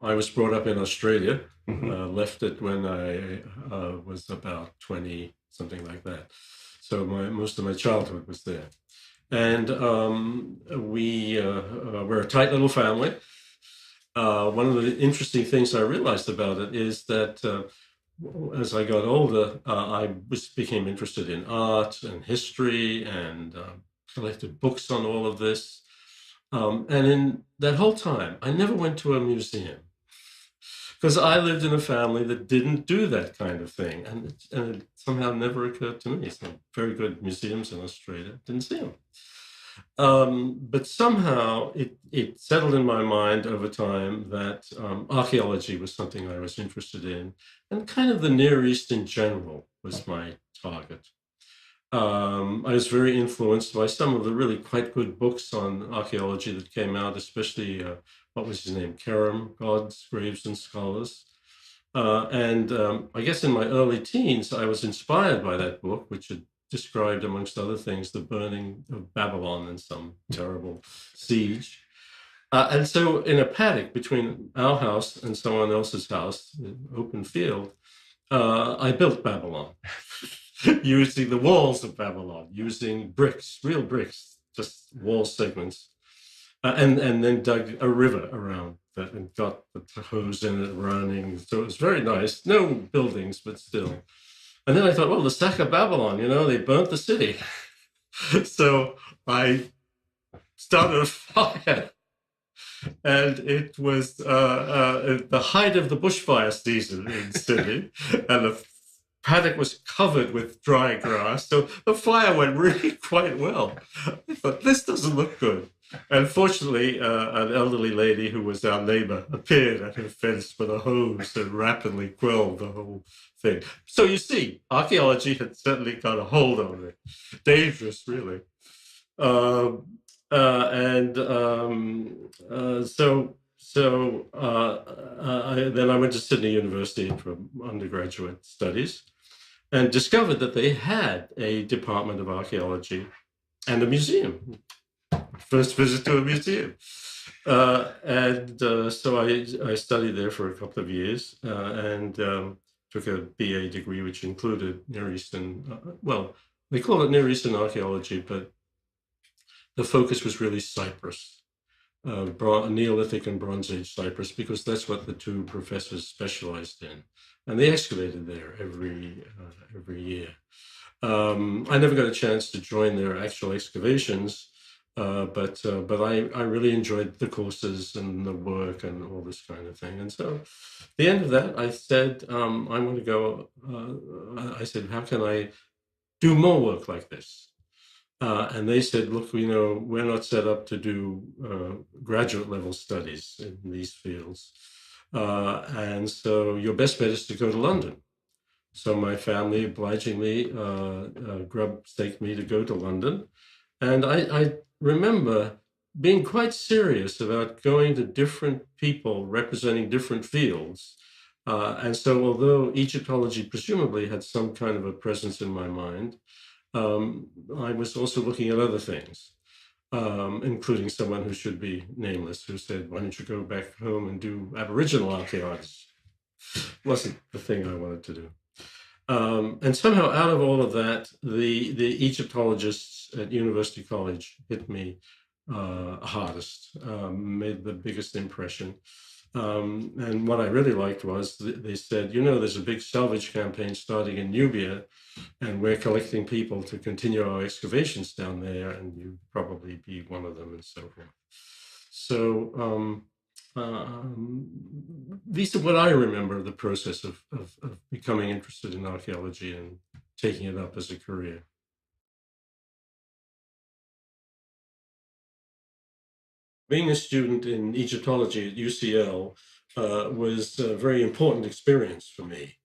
I was brought up in Australia, left it when I was about 20, something like that. So most of my childhood was there. And we were a tight little family. One of the interesting things I realized about it is that as I got older, became interested in art and history and collected books on all of this. And in that whole time, I never went to a museum because I lived in a family that didn't do that kind of thing. And it somehow never occurred to me. Some very good museums in Australia, didn't see them. But somehow it settled in my mind over time that archaeology was something I was interested in, and kind of the Near East in general was my target. I was very influenced by some of the really quite good books on archaeology that came out, especially what was his name, Kerem, Gods, Graves and Scholars. And I guess in my early teens, I was inspired by that book, which had described, amongst other things, the burning of Babylon in some terrible siege. And so in a paddock between our house and someone else's house, an open field, I built Babylon using the walls of Babylon, using bricks, real bricks, just wall segments, and then dug a river around that and got the hose in it running. So it was very nice. No buildings, but still. And then I thought, well, the sack of Babylon, they burnt the city. So I started a fire. And it was the height of the bushfire season in Sydney, and the paddock was covered with dry grass. So the fire went really quite well. I thought, this doesn't look good. And fortunately, an elderly lady who was our neighbor appeared at her fence with a hose and rapidly quelled the whole thing. So you see, archaeology had certainly got a hold on it. Dangerous, really. Then I went to Sydney University for undergraduate studies and discovered that they had a department of archaeology and a museum. First visit to a museum. So I studied there for a couple of years and took a BA degree, which included Near Eastern, they call it Near Eastern archaeology, but the focus was really Cyprus, Neolithic and Bronze Age Cyprus, because that's what the two professors specialized in. And they excavated there every year. I never got a chance to join their actual excavations, but I really enjoyed the courses and the work and all this kind of thing. And so at the end of that, I said, I want to go, I said, how can I do more work like this? And they said, look, we're not set up to do graduate level studies in these fields. And so your best bet is to go to London. So my family obligingly grub-staked me to go to London. And I remember being quite serious about going to different people representing different fields. And so although Egyptology presumably had some kind of a presence in my mind, I was also looking at other things, including someone who should be nameless, who said, why don't you go back home and do Aboriginal archaeology? Wasn't the thing I wanted to do. And somehow out of all of that, the Egyptologists at University College hit me hardest, made the biggest impression. And what I really liked was they said, there's a big salvage campaign starting in Nubia, and we're collecting people to continue our excavations down there, and you'd probably be one of them, and so forth. So these are what I remember of the process of becoming interested in archaeology and taking it up as a career. Being a student in Egyptology at UCL was a very important experience for me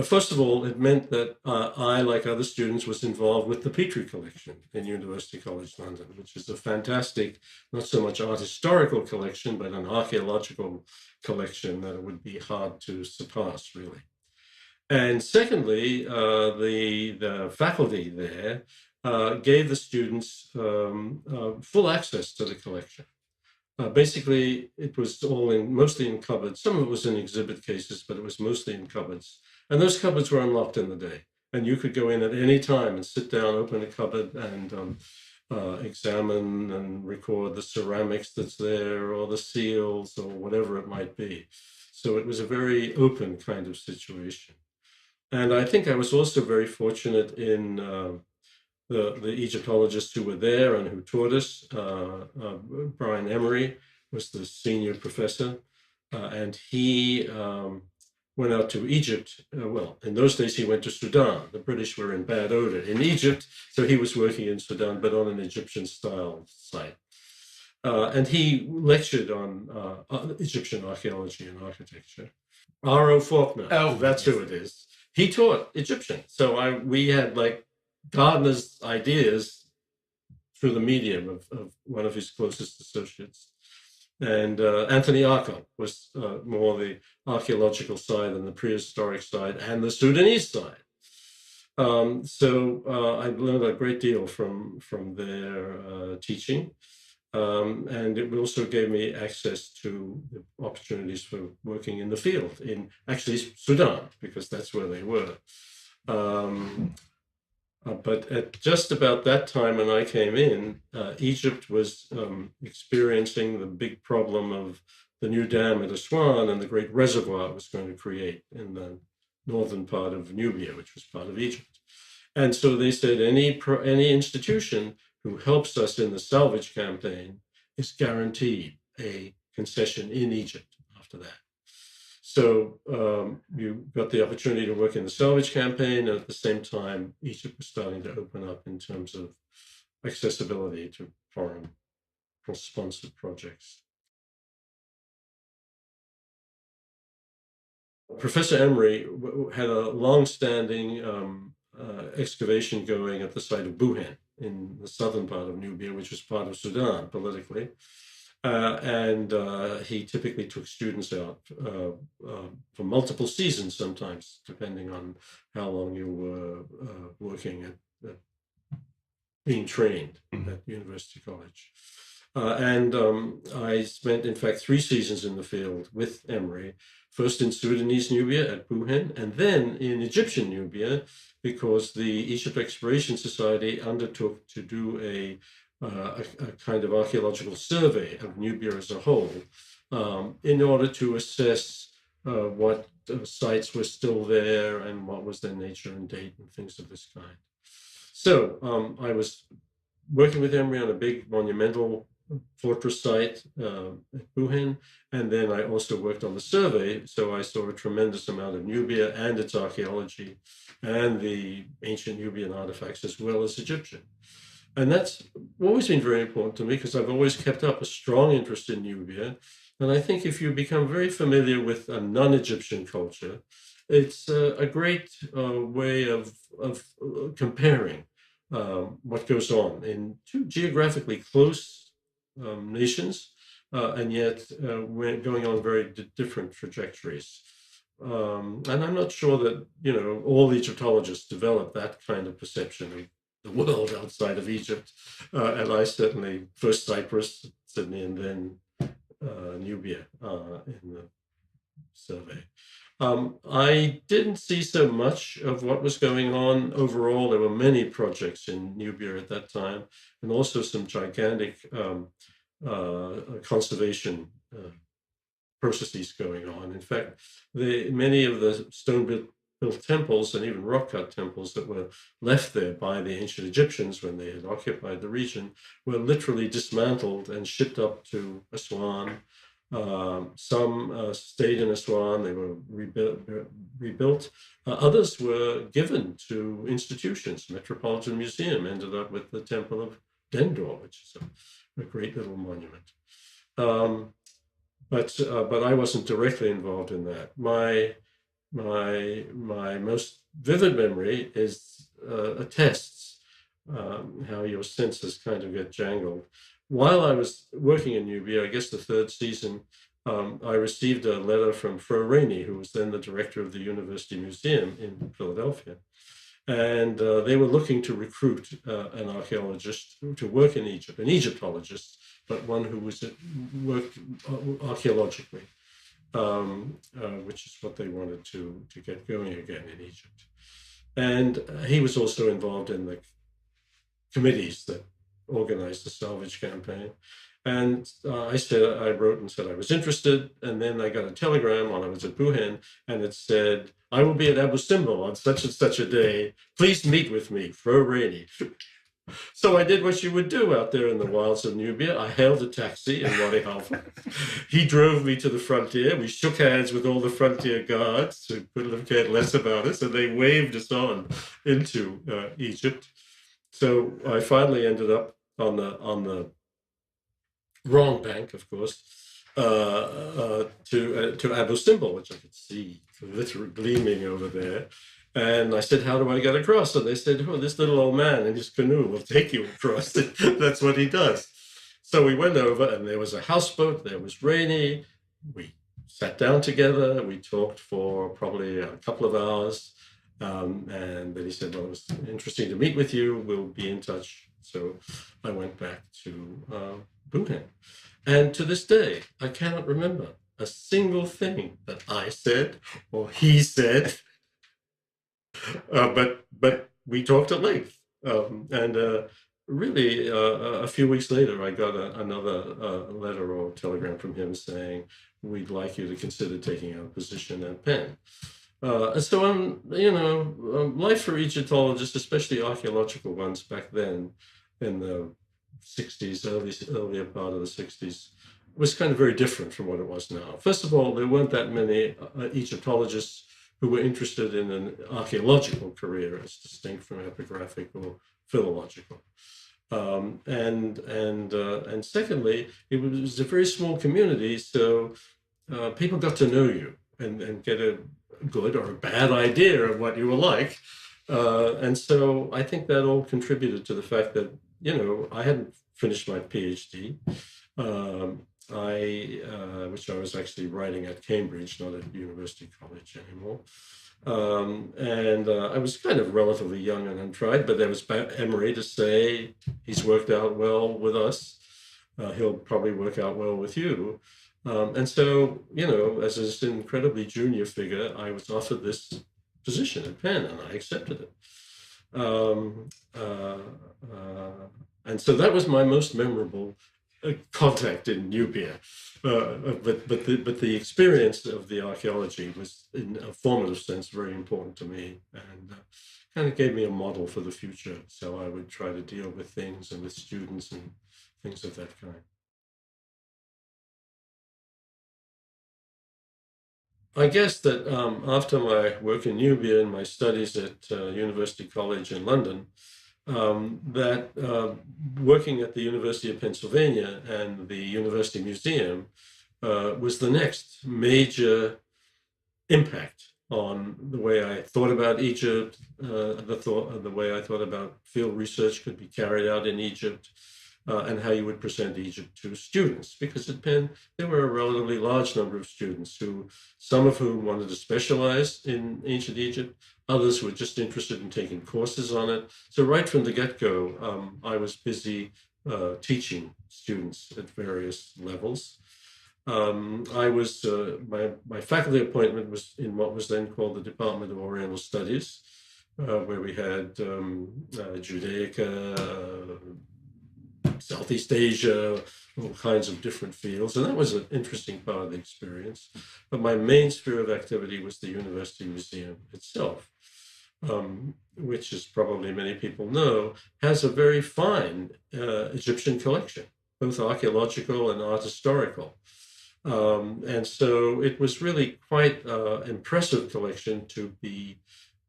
First of all, it meant that I, like other students, was involved with the Petrie collection in University College London, which is a fantastic, not so much art historical collection, but an archaeological collection that it would be hard to surpass, really. And secondly, the faculty there gave the students full access to the collection. Basically, it was all mostly in cupboards. Some of it was in exhibit cases, but it was mostly in cupboards. And those cupboards were unlocked in the day. And you could go in at any time and sit down, open a cupboard, and examine and record the ceramics that's there, or the seals, or whatever it might be. So it was a very open kind of situation. And I think I was also very fortunate in the Egyptologists who were there and who taught us. Brian Emery was the senior professor, and he went out to Egypt. Well, in those days, he went to Sudan. The British were in bad odor in Egypt, so he was working in Sudan, but on an Egyptian-style site. And he lectured on Egyptian archaeology and architecture. R.O. Faulkner, that's who it is. He taught Egyptian. So we had like Gardner's ideas through the medium of one of his closest associates. And Anthony Arco was more the archaeological side and the prehistoric side and the Sudanese side. So I learned a great deal from their teaching. And it also gave me access to the opportunities for working in the field in actually Sudan, because that's where they were. But at just about that time when I came in, Egypt was experiencing the big problem of the new dam at Aswan and the great reservoir it was going to create in the northern part of Nubia, which was part of Egypt. And so they said any institution who helps us in the salvage campaign is guaranteed a concession in Egypt after that. So you got the opportunity to work in the salvage campaign, and at the same time, Egypt was starting to open up in terms of accessibility to foreign sponsored projects. Professor Emery had a long-standing excavation going at the site of Buhen in the southern part of Nubia, which was part of Sudan politically. And he typically took students out for multiple seasons, sometimes, depending on how long you were working at being trained at University College. And I spent, in fact, 3 seasons in the field with Emery, first in Sudanese Nubia at Buhen, and then in Egyptian Nubia, because the Egypt Exploration Society undertook to do a kind of archaeological survey of Nubia as a whole, in order to assess what sites were still there and what was their nature and date and things of this kind. So I was working with Emery on a big monumental fortress site at Buhen, and then I also worked on the survey, so I saw a tremendous amount of Nubia and its archaeology and the ancient Nubian artifacts as well as Egyptian. And that's always been very important to me because I've always kept up a strong interest in Nubia. And I think if you become very familiar with a non-Egyptian culture, it's a great way of comparing what goes on in 2 geographically close nations, and yet we're going on very different trajectories. And I'm not sure that, all Egyptologists develop that kind of perception of the world outside of Egypt. And I certainly, first Cyprus, Sydney, and then Nubia in the survey. I didn't see so much of what was going on overall. There were many projects in Nubia at that time, and also some gigantic conservation processes going on. In fact, many of the stone-built temples and even rock-cut temples that were left there by the ancient Egyptians when they had occupied the region were literally dismantled and shipped up to Aswan. Some stayed in Aswan, they were rebuilt. Others were given to institutions. Metropolitan Museum ended up with the Temple of Dendor, which is a great little monument. But I wasn't directly involved in that. My my most vivid memory is attests how your senses kind of get jangled. While I was working in Nubia, I guess the third season, I received a letter from Fro Rainey, who was then the director of the University Museum in Philadelphia. And they were looking to recruit an archaeologist to work in Egypt, an Egyptologist, but one who worked archaeologically, which is what they wanted to get going again in Egypt. And he was also involved in the committees that organized the salvage campaign. And I wrote and said I was interested. And then I got a telegram while I was at Buhan, and it said, I will be at Abu Simbel on such and such a day. Please meet with me, Fro Rainey. So I did what you would do out there in the wilds of Nubia. I hailed a taxi in Wadi Halfa. He drove me to the frontier. We shook hands with all the frontier guards who couldn't have cared less about us, and they waved us on into Egypt. So I finally ended up on the wrong bank, of course, to Abu Simbel, which I could see literally gleaming over there. And I said, how do I get across? And they said, oh, this little old man in his canoe will take you across. That's what he does. So we went over, and there was a houseboat. There was Rainey. We sat down together. We talked for probably a couple of hours. And then he said, well, it was interesting to meet with you. We'll be in touch. So I went back to Buhan. And to this day, I cannot remember a single thing that I said or he said. But we talked at length. Really, a few weeks later, I got another letter or telegram from him saying, we'd like you to consider taking a position at Penn. And so, life for Egyptologists, especially archaeological ones back then in the 60s, earlier part of the 60s, was kind of very different from what it was now. First of all, there weren't that many Egyptologists who were interested in an archaeological career as distinct from epigraphic or philological. And secondly, it was a very small community, so people got to know you and get a good or a bad idea of what you were like. And so I think that all contributed to the fact that, I hadn't finished my PhD, which I was actually writing at Cambridge, not at University College anymore. And I was kind of relatively young and untried, but there was Emery to say, he's worked out well with us. He'll probably work out well with you. And so, as an incredibly junior figure, I was offered this position at Penn, and I accepted it. And so that was my most memorable contact in Nubia. But the experience of the archaeology was, in a formative sense, very important to me, and kind of gave me a model for the future. So I would try to deal with things and with students and things of that kind. I guess that after my work in Nubia and my studies at University College in London, that working at the University of Pennsylvania and the University Museum was the next major impact on the way I thought about Egypt, the way I thought about field research could be carried out in Egypt, and how you would present Egypt to students. Because at Penn, there were a relatively large number of students some of whom wanted to specialize in ancient Egypt, others were just interested in taking courses on it. So right from the get-go, I was busy teaching students at various levels. My faculty appointment was in what was then called the Department of Oriental Studies, where we had Judaica, Southeast Asia, all kinds of different fields. And that was an interesting part of the experience. But my main sphere of activity was the University Museum itself, which, as probably many people know, has a very fine Egyptian collection, both archaeological and art historical. And so it was really quite an impressive collection to be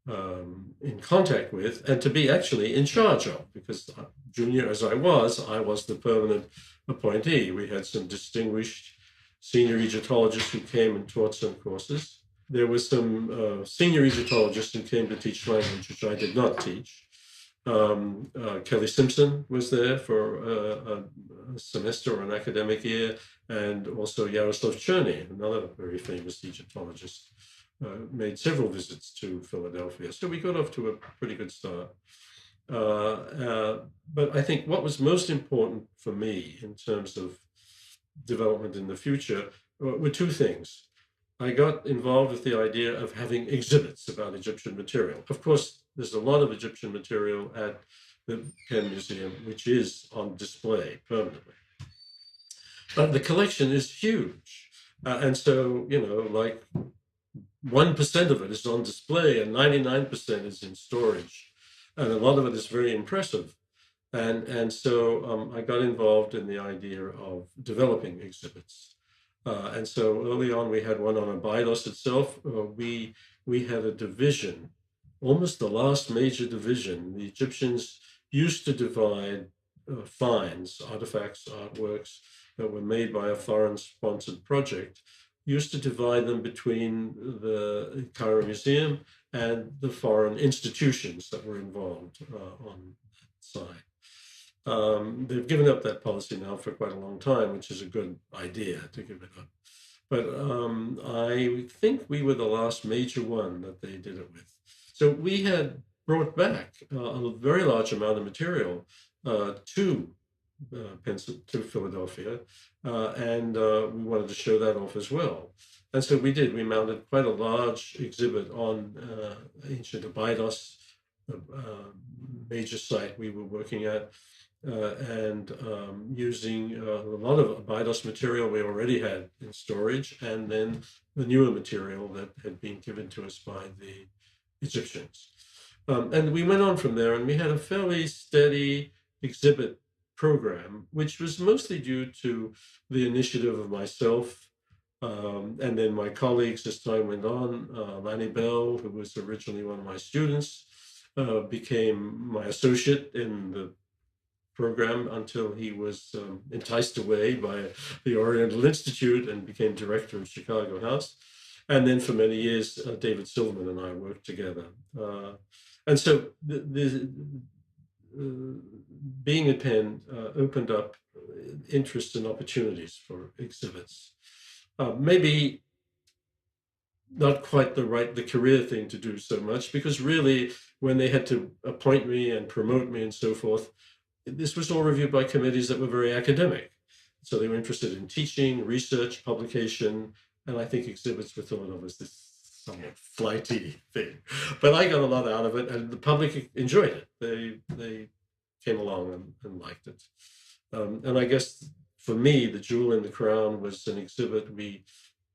in contact with and to be actually in charge of, because junior as I was the permanent appointee. We had some distinguished senior Egyptologists who came and taught some courses, there was some senior Egyptologists who came to teach language, which I did not teach. Kelly Simpson was there for a semester or an academic year, and also Yaroslav Cherny, another very famous Egyptologist, made several visits to Philadelphia. So we got off to a pretty good start. But I think what was most important for me in terms of development in the future were two things. I got involved with the idea of having exhibits about Egyptian material. Of course, there's a lot of Egyptian material at the Penn Museum, which is on display permanently. But the collection is huge. And so, like 1% of it is on display and 99% is in storage. And a lot of it is very impressive. And so I got involved in the idea of developing exhibits. And so early on, we had one on Abydos itself. We had a division, almost the last major division. The Egyptians used to divide finds, artifacts, artworks that were made by a foreign-sponsored project, used to divide them between the Cairo Museum and the foreign institutions that were involved on that side. They've given up that policy now for quite a long time, which is a good idea to give it up. But I think we were the last major one that they did it with. So we had brought back a very large amount of material to Philadelphia, and we wanted to show that off as well. And so we did. We mounted quite a large exhibit on ancient Abydos, major site we were working at, and using a lot of Abydos material we already had in storage, and then the newer material that had been given to us by the Egyptians. And we went on from there, and we had a fairly steady exhibit program, which was mostly due to the initiative of myself, and then my colleagues as time went on. Lanny Bell, who was originally one of my students, became my associate in the program until he was enticed away by the Oriental Institute and became director of Chicago House. And then for many years, David Silverman and I worked together. And so being at Penn opened up interest and opportunities for exhibits. Maybe not quite the career thing to do so much, because really when they had to appoint me and promote me and so forth, this was all reviewed by committees that were very academic. So they were interested in teaching, research, publication, and I think exhibits were thought of as this somewhat flighty thing. But I got a lot out of it, and the public enjoyed it. They came along and liked it. And I guess for me, the jewel in the crown was an exhibit we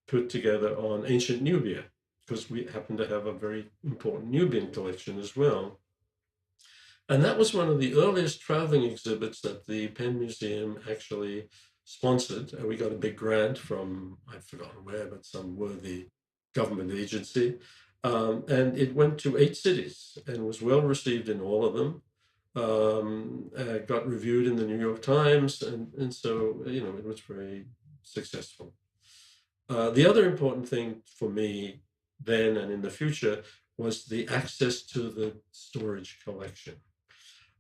put together on ancient Nubia, because we happen to have a very important Nubian collection as well. And that was one of the earliest traveling exhibits that the Penn Museum actually sponsored. And we got a big grant from, I've forgotten where, but some worthy government agency. And it went to 8 cities and was well received in all of them. Got reviewed in the New York Times. And so, it was very successful. The other important thing for me then and in the future was the access to the storage collection,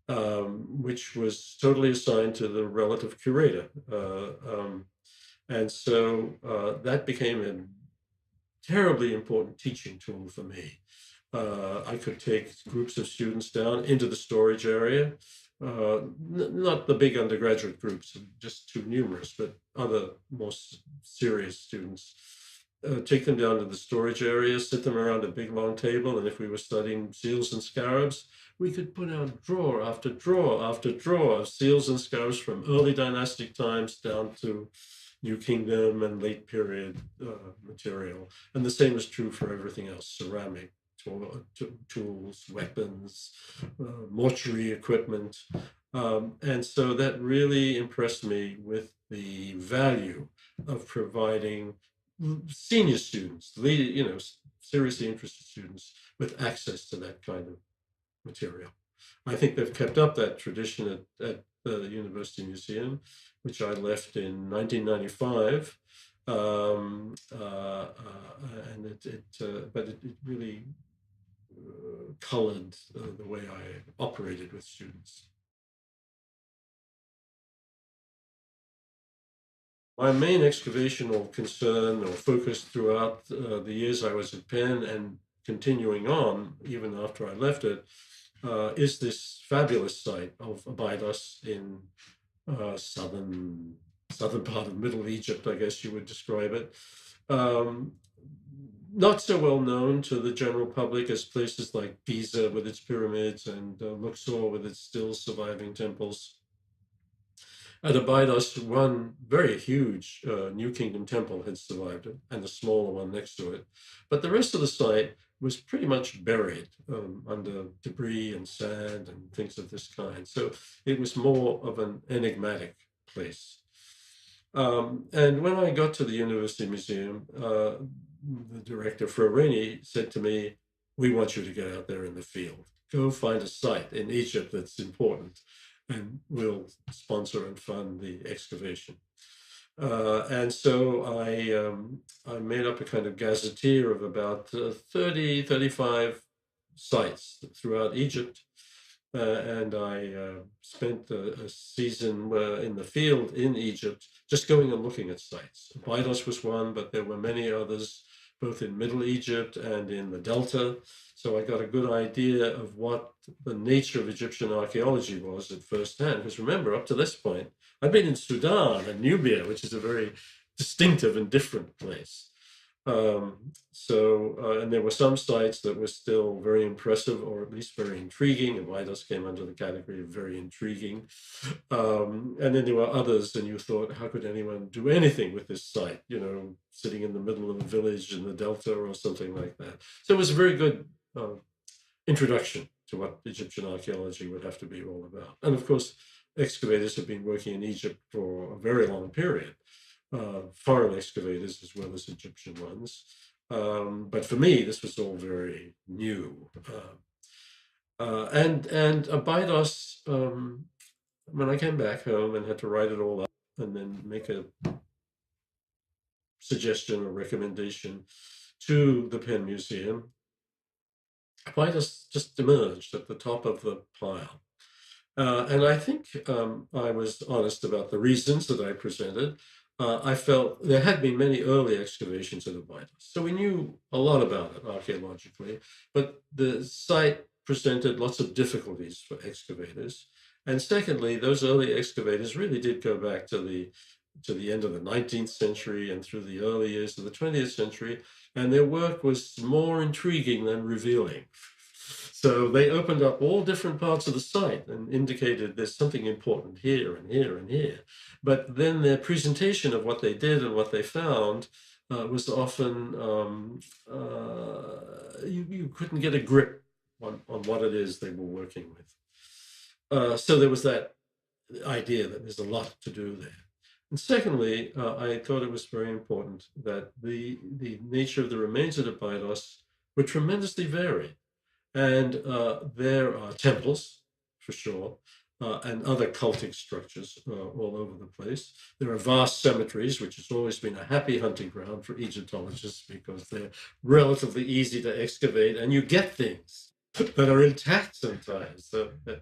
which was totally assigned to the relative curator. And so that became a terribly important teaching tool for me. I could take groups of students down into the storage area, not the big undergraduate groups, just too numerous, but other more serious students. Take them down to the storage area, sit them around a big long table, and if we were studying seals and scarabs, we could put out drawer after drawer after drawer of seals and scarabs from early dynastic times down to New Kingdom and late period material. And the same is true for everything else: ceramic, tools, weapons, mortuary equipment. And so that really impressed me with the value of providing senior students, seriously interested students, with access to that kind of material. I think they've kept up that tradition at the University Museum, which I left in 1995. But it really colored the way I operated with students. My main excavational concern or focus throughout the years I was at Penn and continuing on, even after I left it, is this fabulous site of Abydos in southern part of Middle Egypt, I guess you would describe it. Um, Not so well known to the general public as places like Giza with its pyramids and Luxor with its still surviving temples. At Abydos, one very huge New Kingdom temple had survived it, and a smaller one next to it. But the rest of the site was pretty much buried under debris and sand and things of this kind. So it was more of an enigmatic place. And when I got to the University Museum, the director, Ferrani, said to me, "We want you to get out there in the field. Go find a site in Egypt that's important, and we'll sponsor and fund the excavation." And so I made up a kind of gazetteer of about 30, 35 sites throughout Egypt. And I spent a season in the field in Egypt, just going and looking at sites. Abydos was one, but there were many others, both in Middle Egypt and in the Delta. So I got a good idea of what the nature of Egyptian archaeology was at first hand. Because remember, up to this point, I'd been in Sudan and Nubia, which is a very distinctive and different place. And there were some sites that were still very impressive, or at least very intriguing. And Abydos came under the category of very intriguing. And then there were others, and you thought, how could anyone do anything with this site? You know, sitting in the middle of a village in the Delta or something like that. So it was a very good introduction to what Egyptian archaeology would have to be all about. And of course, excavators have been working in Egypt for a very long period. Foreign excavators as well as Egyptian ones. But for me, this was all very new. And Abydos, when I came back home and had to write it all up and then make a suggestion or recommendation to the Penn Museum, Abydos just emerged at the top of the pile. And I think I was honest about the reasons that I presented. I felt there had been many early excavations at Abydos, so we knew a lot about it archaeologically, but the site presented lots of difficulties for excavators. And secondly, those early excavators really did go back to the end of the 19th century and through the early years of the 20th century, and their work was more intriguing than revealing. So they opened up all different parts of the site and indicated there's something important here and here and here. But then their presentation of what they did and what they found was often, you couldn't get a grip on what it is they were working with. So there was that idea that there's a lot to do there. And secondly, I thought it was very important that the nature of the remains at Abydos were tremendously varied. And there are temples, for sure, and other cultic structures all over the place. There are vast cemeteries, which has always been a happy hunting ground for Egyptologists because they're relatively easy to excavate, and you get things that are intact sometimes. So there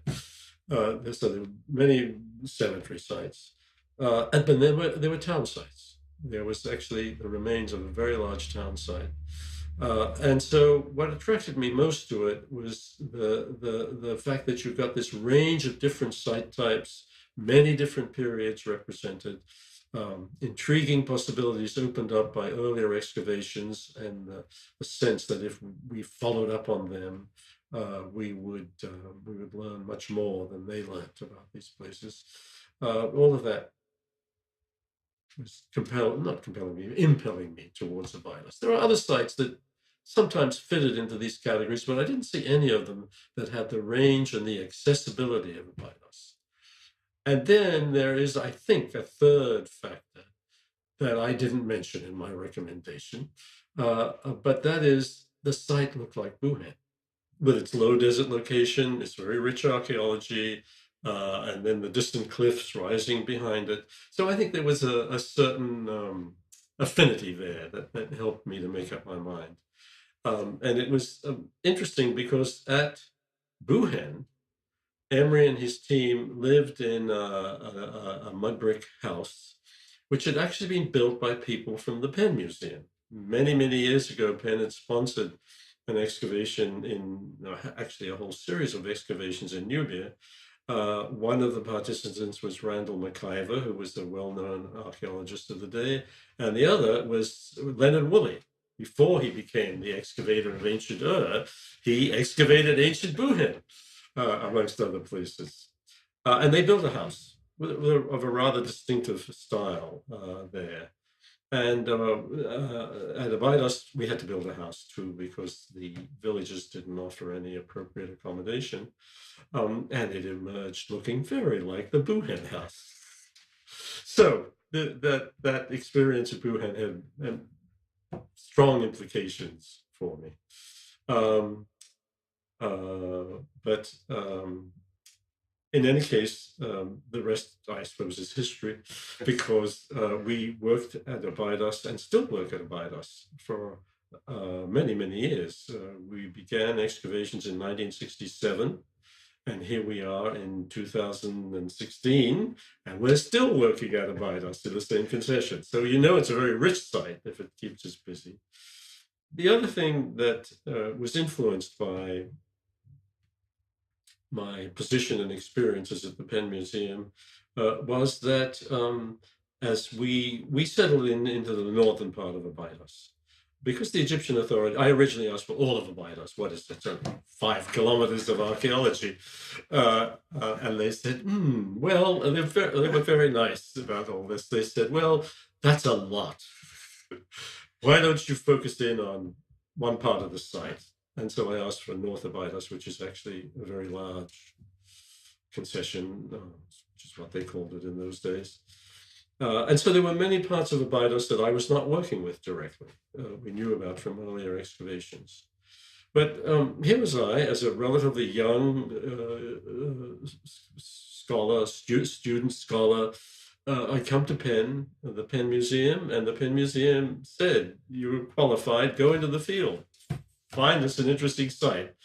are many cemetery sites. But there were town sites. There was actually the remains of a very large town site. And so what attracted me most to it was the fact that you've got this range of different site types, many different periods represented, intriguing possibilities opened up by earlier excavations, and the sense that if we followed up on them, we would learn much more than they learned about these places. All of that was impelling me towards Abydos. There are other sites that sometimes fitted into these categories, but I didn't see any of them that had the range and the accessibility of Abydos. And then there is, I think, a third factor that I didn't mention in my recommendation, but that is the site looked like Wuhan. With its low desert location, its very rich archaeology, and then the distant cliffs rising behind it. So I think there was a certain affinity there that helped me to make up my mind. And it was interesting because at Buchen, Emery and his team lived in a mud brick house, which had actually been built by people from the Penn Museum. Many, many years ago, Penn had sponsored an excavation actually a whole series of excavations in Nubia. One of the participants was Randall McIver, who was a well-known archaeologist of the day, and the other was Leonard Woolley. Before he became the excavator of ancient Ur, he excavated ancient Buchen, amongst other places. And they built a house of a rather distinctive style there. And at Abydos, we had to build a house too because the villages didn't offer any appropriate accommodation. And it emerged looking very like the Buchen house. So that experience at Buchen had strong implications for me. But in any case, the rest, I suppose, is history, because we worked at Abydos and still work at Abydos for many, many years. We began excavations in 1967, and here we are in 2016, and we're still working at Abydos in the same concession. So you know it's a very rich site if it keeps us busy. The other thing that was influenced by my position and experiences at the Penn Museum was that as we settled into the northern part of Abydos, because the Egyptian authority, I originally asked for all of Abydos, what is it, 5 kilometers of archaeology, and they said, well, they were very nice about all this. They said, well, that's a lot. Why don't you focus in on one part of the site? And so I asked for North Abydos, which is actually a very large concession, which is what they called it in those days. And so there were many parts of Abydos that I was not working with directly. We knew about from earlier excavations. But here was I, as a relatively young scholar, student scholar. I come to Penn, the Penn Museum, and the Penn Museum said, you're qualified, go into the field. Find this an interesting site.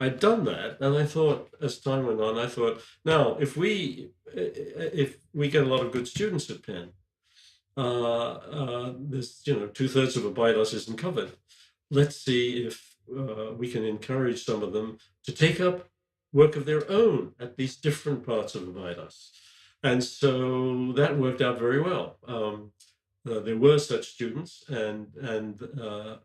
I'd done that, and I thought, as time went on, I thought, now if we get a lot of good students at Penn, there's 2/3 of Abydos isn't covered. Let's see if we can encourage some of them to take up work of their own at these different parts of Abydos, and so that worked out very well. There were such students, and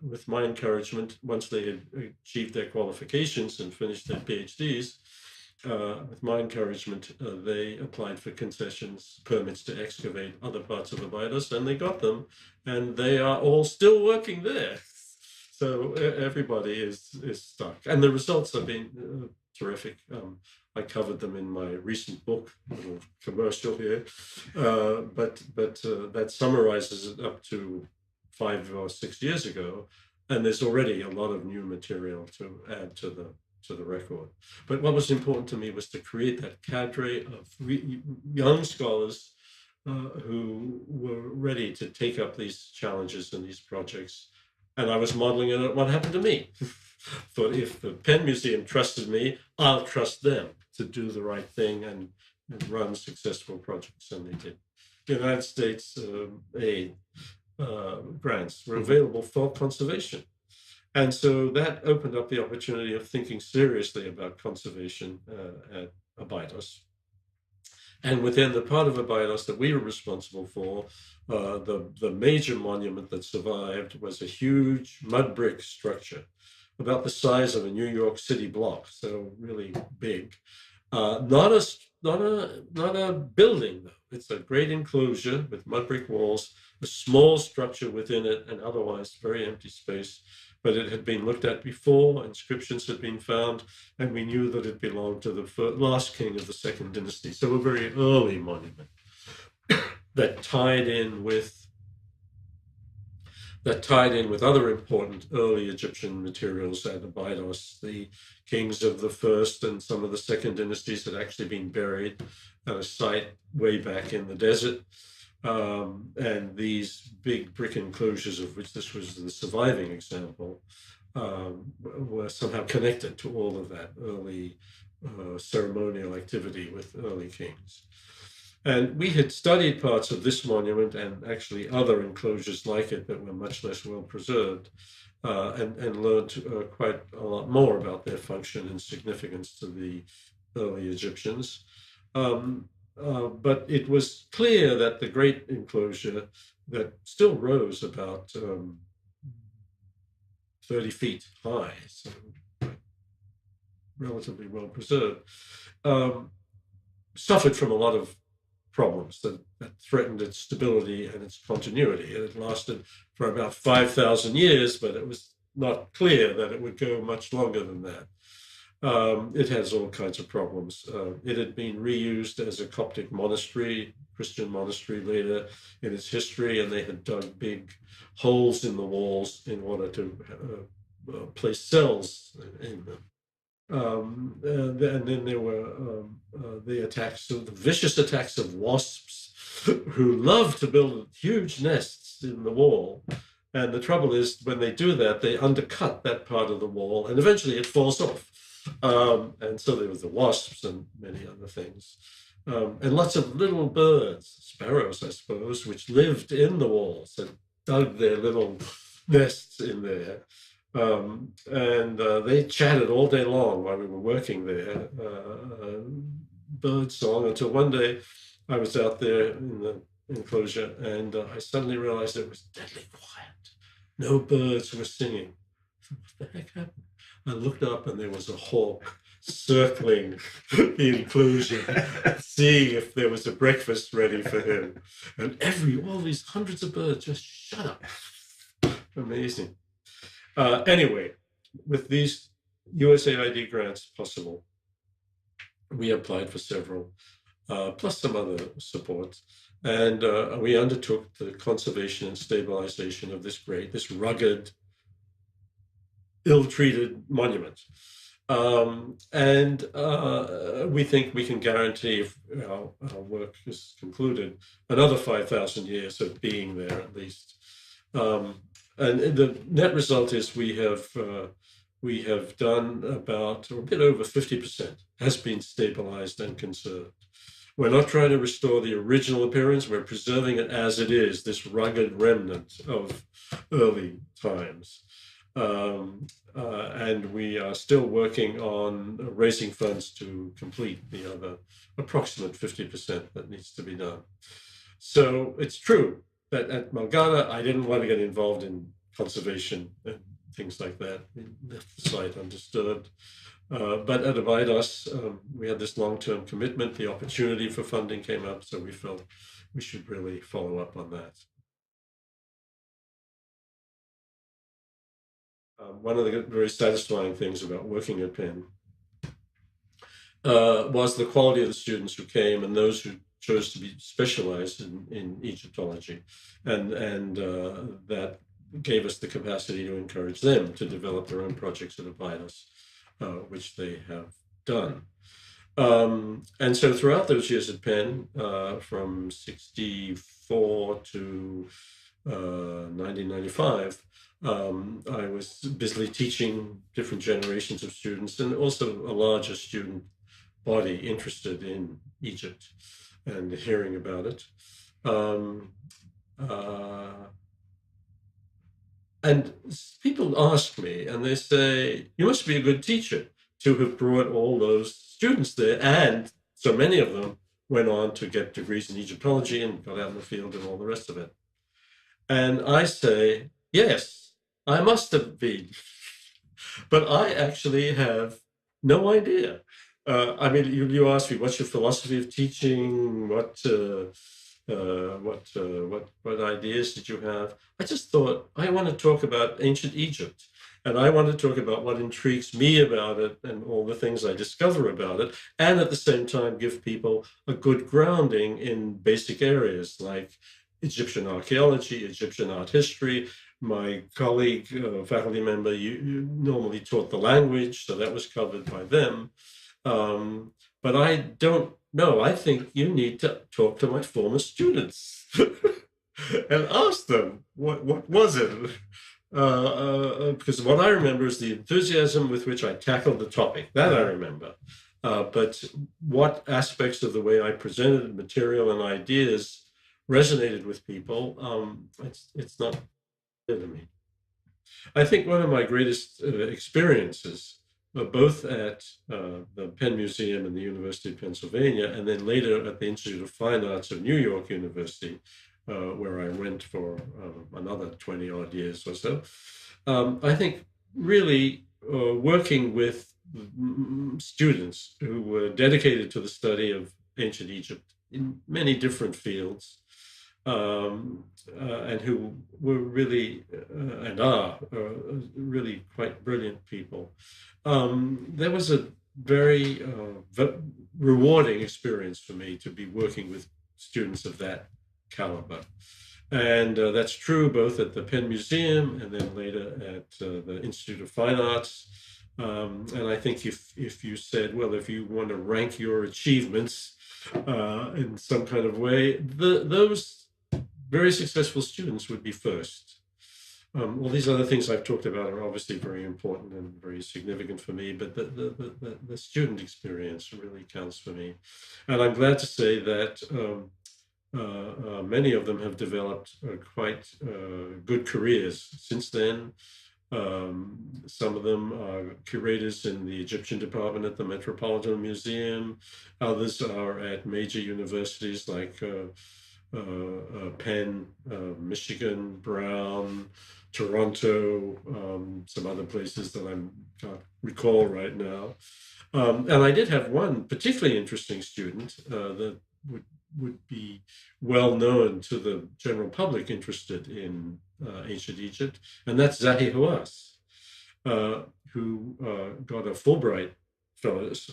with my encouragement, once they had achieved their qualifications and finished their PhDs, with my encouragement, they applied for concessions, permits to excavate other parts of Abydos, and they got them, and they are all still working there. So everybody is stuck, and the results have been terrific. I covered them in my recent book, a little commercial here, but that summarizes it up to 5 or 6 years ago, and there's already a lot of new material to add to the record. But what was important to me was to create that cadre of young scholars who were ready to take up these challenges and these projects. And I was modeling it on what happened to me. Thought if the Penn Museum trusted me, I'll trust them to do the right thing and run successful projects, and they did. The United States aid grants were available for conservation. And so that opened up the opportunity of thinking seriously about conservation at Abydos. And within the part of Abydos that we were responsible for, the major monument that survived was a huge mud brick structure, about the size of a New York City block, so really big. Not a building, though. It's a great enclosure with mud brick walls, a small structure within it, and otherwise very empty space. But it had been looked at before, inscriptions had been found, and we knew that it belonged to the last king of the Second Dynasty, so a very early monument that tied in with other important early Egyptian materials at Abydos. The kings of the first and some of the second dynasties had actually been buried at a site way back in the desert. And these big brick enclosures, of which this was the surviving example, were somehow connected to all of that early ceremonial activity with early kings. And we had studied parts of this monument and actually other enclosures like it that were much less well preserved, and learned quite a lot more about their function and significance to the early Egyptians. But it was clear that the great enclosure that still rose about 30 feet high, so relatively well preserved, suffered from a lot of problems that threatened its stability and its continuity. And it lasted for about 5,000 years, but it was not clear that it would go much longer than that. It has all kinds of problems. It had been reused as a Coptic monastery, Christian monastery later in its history, and they had dug big holes in the walls in order to place cells in them. And then there were the attacks, the vicious attacks of wasps who love to build huge nests in the wall. And the trouble is, when they do that, they undercut that part of the wall, and eventually it falls off. And so there was the wasps and many other things. And lots of little birds, sparrows, I suppose, which lived in the walls and dug their little nests in there. And they chatted all day long while we were working there, bird song, until one day I was out there in the enclosure and I suddenly realized it was deadly quiet. No birds were singing. What the heck happened? I looked up and there was a hawk circling the enclosure, seeing if there was a breakfast ready for him. And all these hundreds of birds just shut up. Amazing. Anyway, with these USAID grants possible, we applied for several, plus some other support, and we undertook the conservation and stabilization of this rugged, ill-treated monument. And we think we can guarantee, if our work is concluded, another 5,000 years of being there at least. And the net result is we have done about, or a bit over 50% has been stabilized and conserved. We're not trying to restore the original appearance. We're preserving it as it is, this rugged remnant of early times. And we are still working on raising funds to complete the other approximate 50% that needs to be done. So it's true that at Malgana, I didn't want to get involved in conservation and things like that. We left the site undisturbed. But at Abydos, we had this long-term commitment. The opportunity for funding came up, so we felt we should really follow up on that. One of the very satisfying things about working at Penn was the quality of the students who came and those who chose to be specialized in Egyptology, and that gave us the capacity to encourage them to develop their own projects at Abydos, which they have done. And so throughout those years at Penn, from 64 to 1995, I was busily teaching different generations of students and also a larger student body interested in Egypt and hearing about it. And people ask me, and they say, you must be a good teacher to have brought all those students there. And so many of them went on to get degrees in Egyptology and got out in the field and all the rest of it. And I say, yes, I must have been. But I actually have no idea. I mean, you asked me, what's your philosophy of teaching? What ideas did you have? I just thought, I want to talk about ancient Egypt, and I want to talk about what intrigues me about it and all the things I discover about it, and at the same time give people a good grounding in basic areas like Egyptian archaeology, Egyptian art history. My colleague, faculty member, you normally taught the language, so that was covered by them. But I don't know. I think you need to talk to my former students and asked them what was it. Because what I remember is the enthusiasm with which I tackled the topic. That I remember. But what aspects of the way I presented material and ideas resonated with people, it's not clear to me. I think one of my greatest experiences, both at the Penn Museum and the University of Pennsylvania, and then later at the Institute of Fine Arts of New York University, where I went for another 20 odd years or so. I think really working with students who were dedicated to the study of ancient Egypt in many different fields, and who were really and are really quite brilliant people. There was a very rewarding experience for me to be working with students of that caliber. And that's true both at the Penn Museum and then later at the Institute of Fine Arts. And I think if you said, well, if you want to rank your achievements in some kind of way, those very successful students would be first. All these other things I've talked about are obviously very important and very significant for me, but the student experience really counts for me. And I'm glad to say that many of them have developed quite good careers since then. Some of them are curators in the Egyptian department at the Metropolitan Museum. Others are at major universities like Penn, Michigan, Brown, Toronto, some other places that I can't recall right now. And I did have one particularly interesting student that would be well known to the general public interested in ancient Egypt, and that's Zahi Hawass, who got a Fulbright fellows.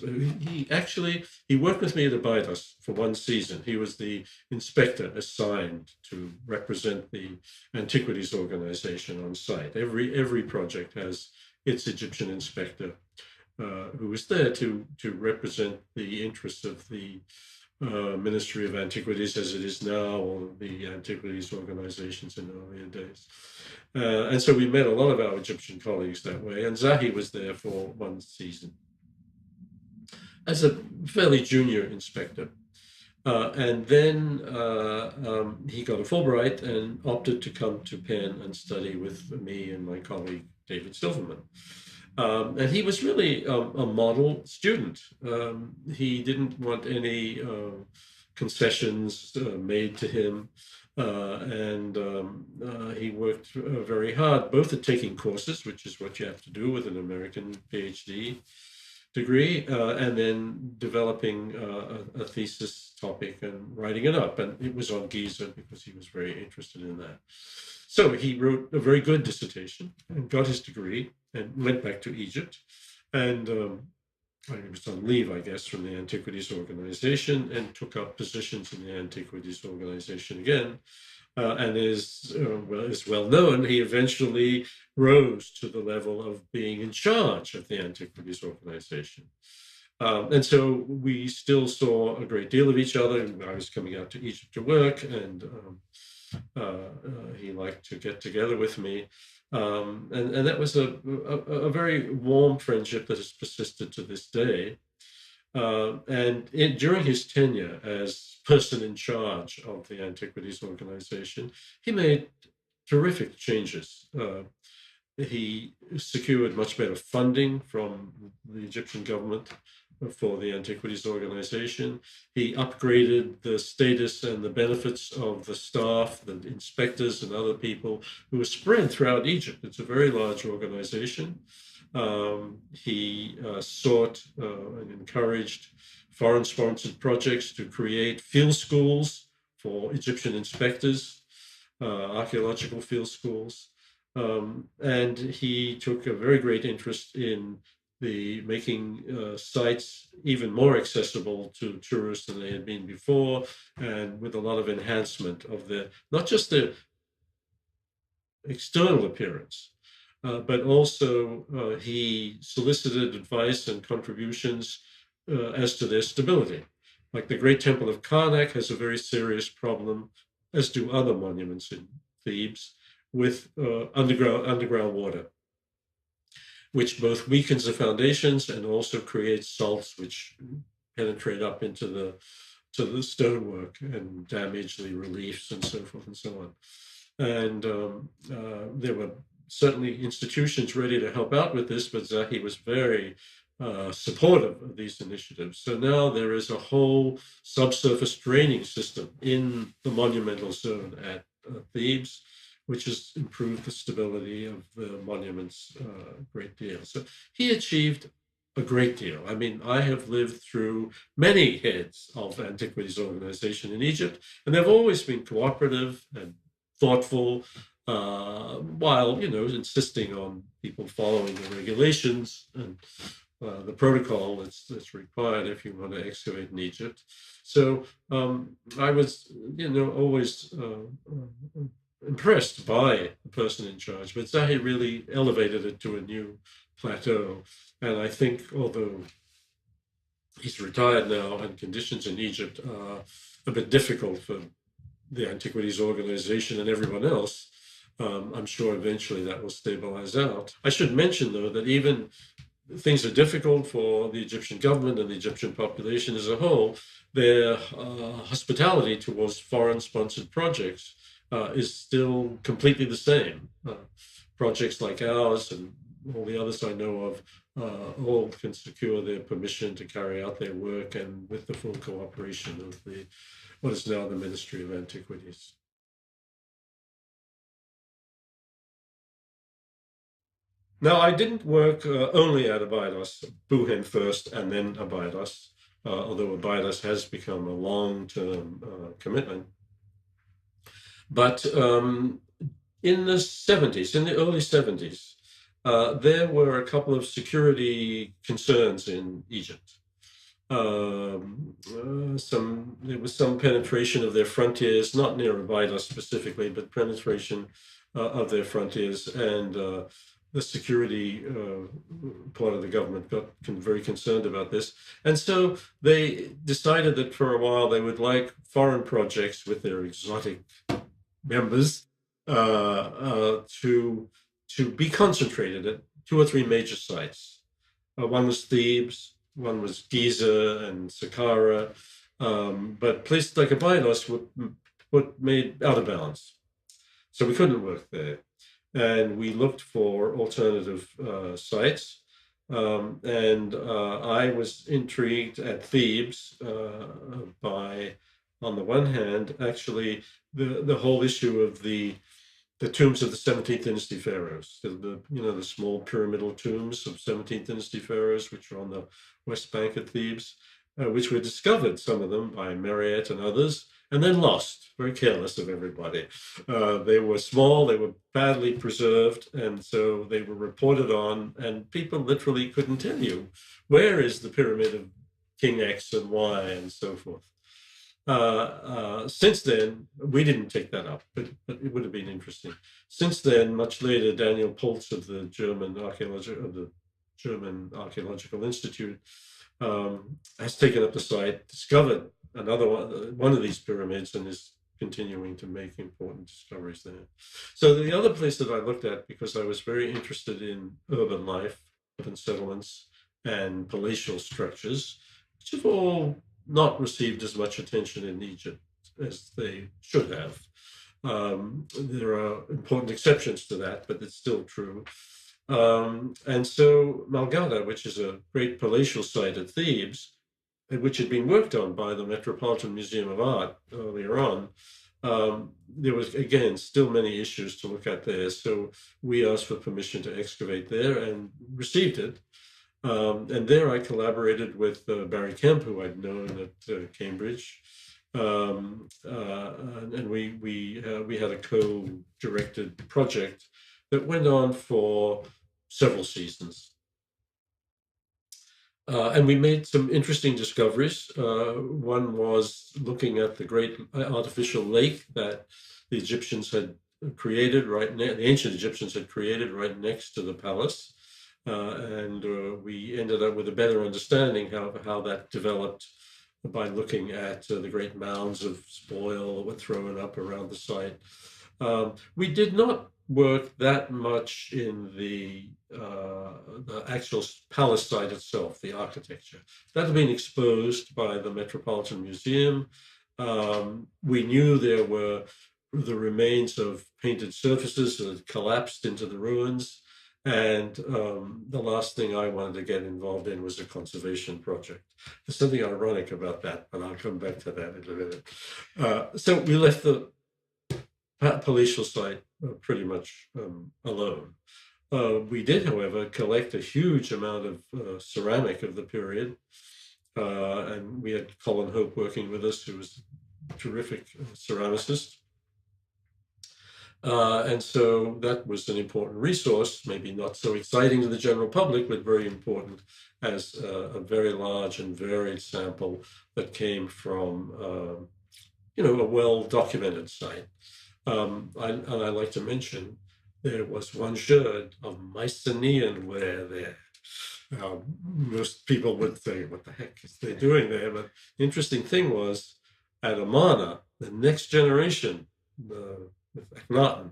He worked with me at Abydos for one season. He was the inspector assigned to represent the antiquities organization on site. Every project has its Egyptian inspector who was there to represent the interests of the Ministry of Antiquities as it is now, or the antiquities organizations in earlier days. And so we met a lot of our Egyptian colleagues that way, and Zahi was there for one season as a fairly junior inspector. And then he got a Fulbright and opted to come to Penn and study with me and my colleague, David Silverman. And he was really a model student. He didn't want any concessions made to him. And he worked very hard, both at taking courses, which is what you have to do with an American PhD degree, and then developing a thesis topic and writing it up. And it was on Giza because he was very interested in that. So he wrote a very good dissertation and got his degree and went back to Egypt. And he was on leave, I guess, from the Antiquities Organization and took up positions in the Antiquities Organization again. And is well known, he eventually rose to the level of being in charge of the Antiquities Organization. And so we still saw a great deal of each other. I was coming out to Egypt to work, and he liked to get together with me. And that was a very warm friendship that has persisted to this day. During his tenure as person in charge of the Antiquities Organization, he made terrific changes. He secured much better funding from the Egyptian government for the Antiquities Organization. He upgraded the status and the benefits of the staff, the inspectors and other people who were spread throughout Egypt. It's a very large organization. He sought and encouraged foreign-sponsored projects to create field schools for Egyptian inspectors, archaeological field schools. And he took a very great interest in making sites even more accessible to tourists than they had been before, and with a lot of enhancement of not just the external appearance, but also he solicited advice and contributions as to their stability. Like the Great Temple of Karnak has a very serious problem as do other monuments in Thebes, with underground water, which both weakens the foundations and also creates salts which penetrate up into the stonework and damage the reliefs and so forth and so on. And there were certainly institutions ready to help out with this, but Zahi was very supportive of these initiatives. So now there is a whole subsurface draining system in the monumental zone at Thebes, which has improved the stability of the monuments a great deal. So he achieved a great deal. I mean, I have lived through many heads of antiquities organization in Egypt, and they've always been cooperative and thoughtful, while, insisting on people following the regulations and the protocol that's required if you want to excavate in Egypt. So I was, always impressed by the person in charge, but Zahi really elevated it to a new plateau. And I think, although he's retired now and conditions in Egypt are a bit difficult for the Antiquities Organization and everyone else, I'm sure eventually that will stabilize out. I should mention, though, that even things are difficult for the Egyptian government and the Egyptian population as a whole, their hospitality towards foreign-sponsored projects is still completely the same. Projects like ours and all the others I know of all can secure their permission to carry out their work, and with the full cooperation of what is now the Ministry of Antiquities. Now, I didn't work only at Abydos, Buhen first and then Abydos, although Abydos has become a long-term commitment. But in the 70s, in the early 70s, there were a couple of security concerns in Egypt. There was some penetration of their frontiers, not near Abydos specifically, but penetration of their frontiers, and the security part of the government got very concerned about this. And so they decided that for a while they would like foreign projects with their exotic members to be concentrated at 2 or 3 major sites. One was Thebes, one was Giza and Saqqara, but places like Abydos were made out of balance. So we couldn't work there. And we looked for alternative sites. And I was intrigued at Thebes by, on the one hand, actually the whole issue of the tombs of the 17th dynasty pharaohs, the small pyramidal tombs of 17th dynasty pharaohs, which are on the west bank of Thebes, which were discovered, some of them by Mariette and others, and then lost, very careless of everybody. They were small, they were badly preserved, and so they were reported on, and people literally couldn't tell you, where is the pyramid of King X and Y and so forth. Since then, we didn't take that up, but it would have been interesting. Since then, much later, Daniel Pultz of the German Archaeological Institute has taken up the site, discovered another one of these pyramids, and is continuing to make important discoveries there. So the other place that I looked at, because I was very interested in urban life, urban settlements, and palatial structures, which have all not received as much attention in Egypt as they should have. There are important exceptions to that, but it's still true. And so Malgada, which is a great palatial site at Thebes, which had been worked on by the Metropolitan Museum of Art earlier on, there was, again, still many issues to look at there. So we asked for permission to excavate there and received it. And there I collaborated with Barry Kemp, who I'd known at Cambridge. And we had a co-directed project that went on for several seasons. And we made some interesting discoveries. One was looking at the great artificial lake that the Egyptians had created the ancient Egyptians had created right next to the palace. And we ended up with a better understanding how that developed by looking at the great mounds of spoil that were thrown up around the site. We did not work that much in the actual palace site itself, the architecture. That had been exposed by the Metropolitan Museum. We knew there were the remains of painted surfaces that had collapsed into the ruins. And the last thing I wanted to get involved in was a conservation project. There's something ironic about that, but I'll come back to that in a minute. So we left the palatial site pretty much alone. We did, however, collect a huge amount of ceramic of the period. And we had Colin Hope working with us, who was a terrific ceramicist. And so that was an important resource, maybe not so exciting to the general public, but very important as a very large and varied sample that came from, a well-documented site. And I like to mention there was one sherd of Mycenaean ware there. Most people would say, what the heck is they doing there? But the interesting thing was, at Amarna, the next generation, with Akhenaten,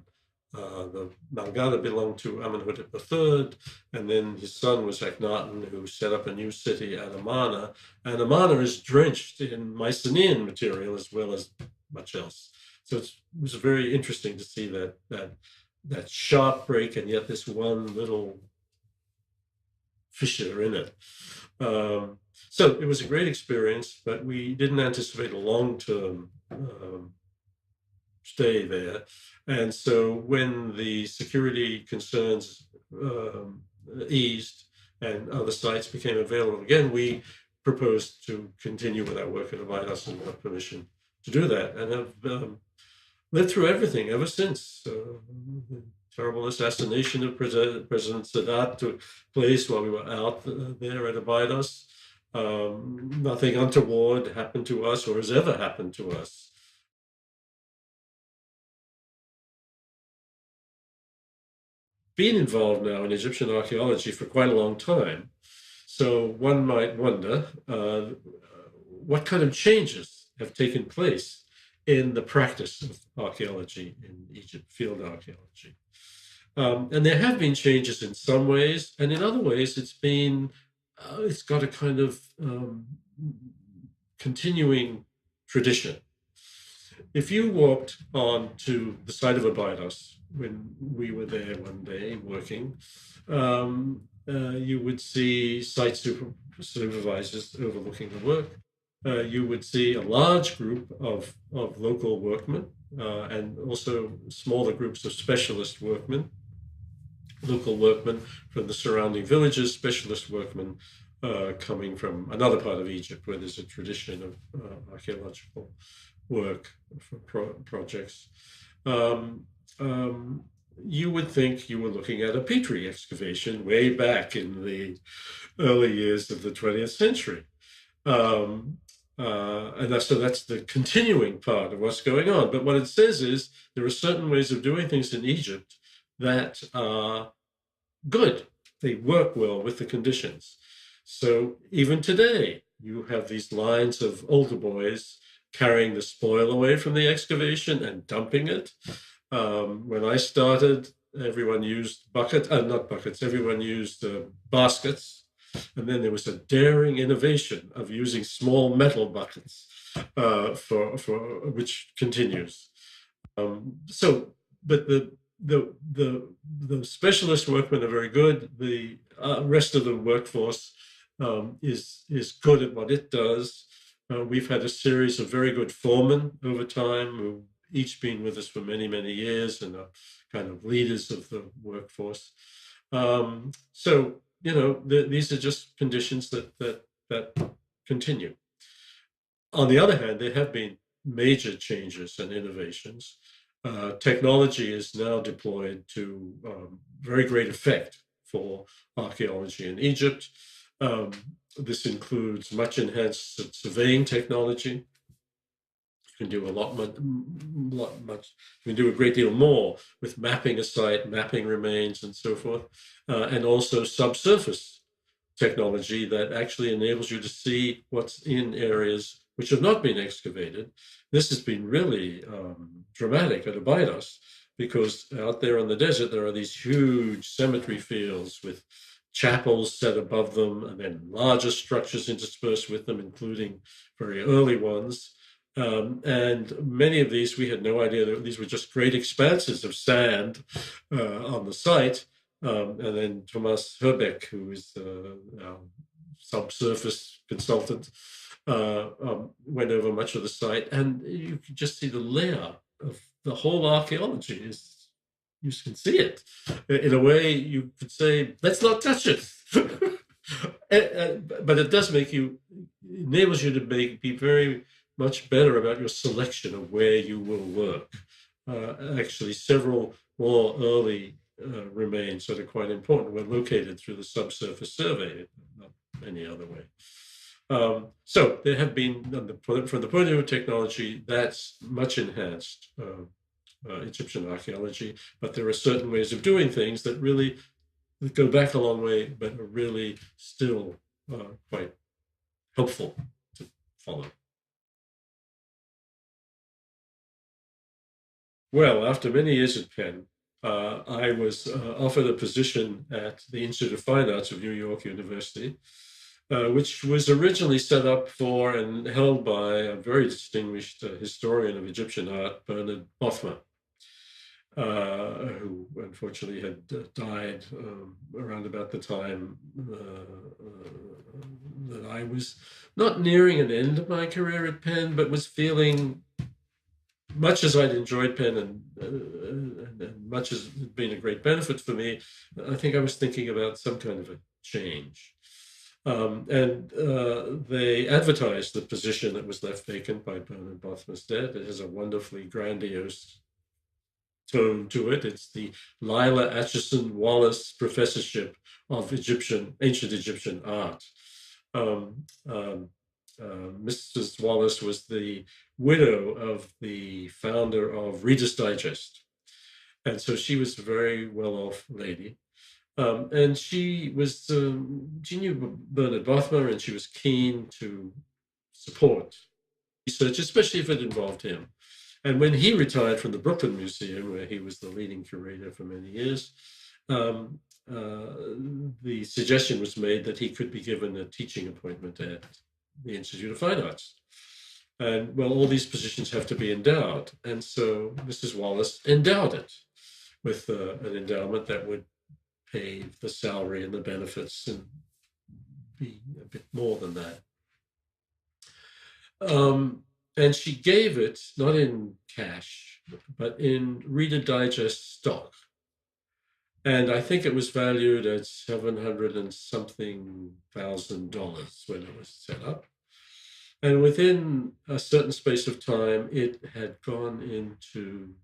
the Malgada belonged to Amenhotep III, and then his son was Akhenaten, who set up a new city at Amarna. And Amarna is drenched in Mycenaean material as well as much else. So it was very interesting to see that sharp break, and yet this one little fissure in it. So it was a great experience, but we didn't anticipate a long-term stay there. And so when the security concerns eased and other sites became available again, we proposed to continue with our work at Abydos and got permission to do that, and have lived through everything ever since. The terrible assassination of President Sadat took place while we were out there at Abydos. Nothing untoward happened to us or has ever happened to us. Been involved now in Egyptian archaeology for quite a long time. So one might wonder what kind of changes have taken place in the practice of archaeology in Egypt, field archaeology. And there have been changes in some ways, and in other ways it's got a kind of continuing tradition. If you walked on to the site of Abydos when we were there one day working, you would see site supervisors overlooking the work. You would see a large group of local workmen and also smaller groups of specialist workmen, local workmen from the surrounding villages, specialist workmen coming from another part of Egypt where there's a tradition of archaeological work for projects. You would think you were looking at a Petrie excavation way back in the early years of the 20th century. So that's the continuing part of what's going on. But what it says is there are certain ways of doing things in Egypt that are good. They work well with the conditions. So even today, you have these lines of older boys carrying the spoil away from the excavation and dumping it. When I started, everyone used everyone used baskets. And then there was a daring innovation of using small metal buckets, for which continues. But the specialist workmen are very good. The rest of the workforce is good at what it does. We've had a series of very good foremen over time who've each been with us for many, many years and are kind of leaders of the workforce. These are just conditions that continue. On the other hand, there have been major changes and innovations. Technology is now deployed to very great effect for archaeology in Egypt. This includes much enhanced surveying technology. You can do you can do a great deal more with mapping a site, mapping remains, and so forth, and also subsurface technology that actually enables you to see what's in areas which have not been excavated. This has been really dramatic at Abydos, because out there in the desert, there are these huge cemetery fields with chapels set above them, and then larger structures interspersed with them, including very early ones. And many of these, we had no idea that these were just great expanses of sand on the site. And then Thomas Herbeck, who is our subsurface consultant, went over much of the site, and you could just see the layer of the whole archaeology. You can see it. In a way, you could say, let's not touch it. But it does enables you to be very much better about your selection of where you will work. Actually, several more early remains that are quite important were located through the subsurface survey, not any other way. So there have been, from the point of view of technology, that's much enhanced Egyptian archaeology, but there are certain ways of doing things that really go back a long way, but are really still quite helpful to follow. Well, after many years at Penn, I was offered a position at the Institute of Fine Arts of New York University, which was originally set up for and held by a very distinguished historian of Egyptian art, Bernard Bothmer, who unfortunately had died around about the time that I was not nearing an end of my career at Penn, but was feeling, much as I'd enjoyed Penn and much as it had been a great benefit for me, I think I was thinking about some kind of a change. And they advertised the position that was left vacant by Bernard Bothmer's death. It has a wonderfully grandiose tone to it. It's the Lila Acheson Wallace Professorship of Ancient Egyptian Art. Mrs. Wallace was the widow of the founder of Reader's Digest. And so she was a very well-off lady. And she knew Bernard Bothmer, and she was keen to support research, especially if it involved him. And when he retired from the Brooklyn Museum, where he was the leading curator for many years, the suggestion was made that he could be given a teaching appointment at the Institute of Fine Arts. And well, all these positions have to be endowed. And so Mrs. Wallace endowed it with an endowment that would pay the salary and the benefits and be a bit more than that. And she gave it not in cash, but in Reader Digest stock. And I think it was valued at $700 and something thousand when it was set up. And within a certain space of time, it had gone into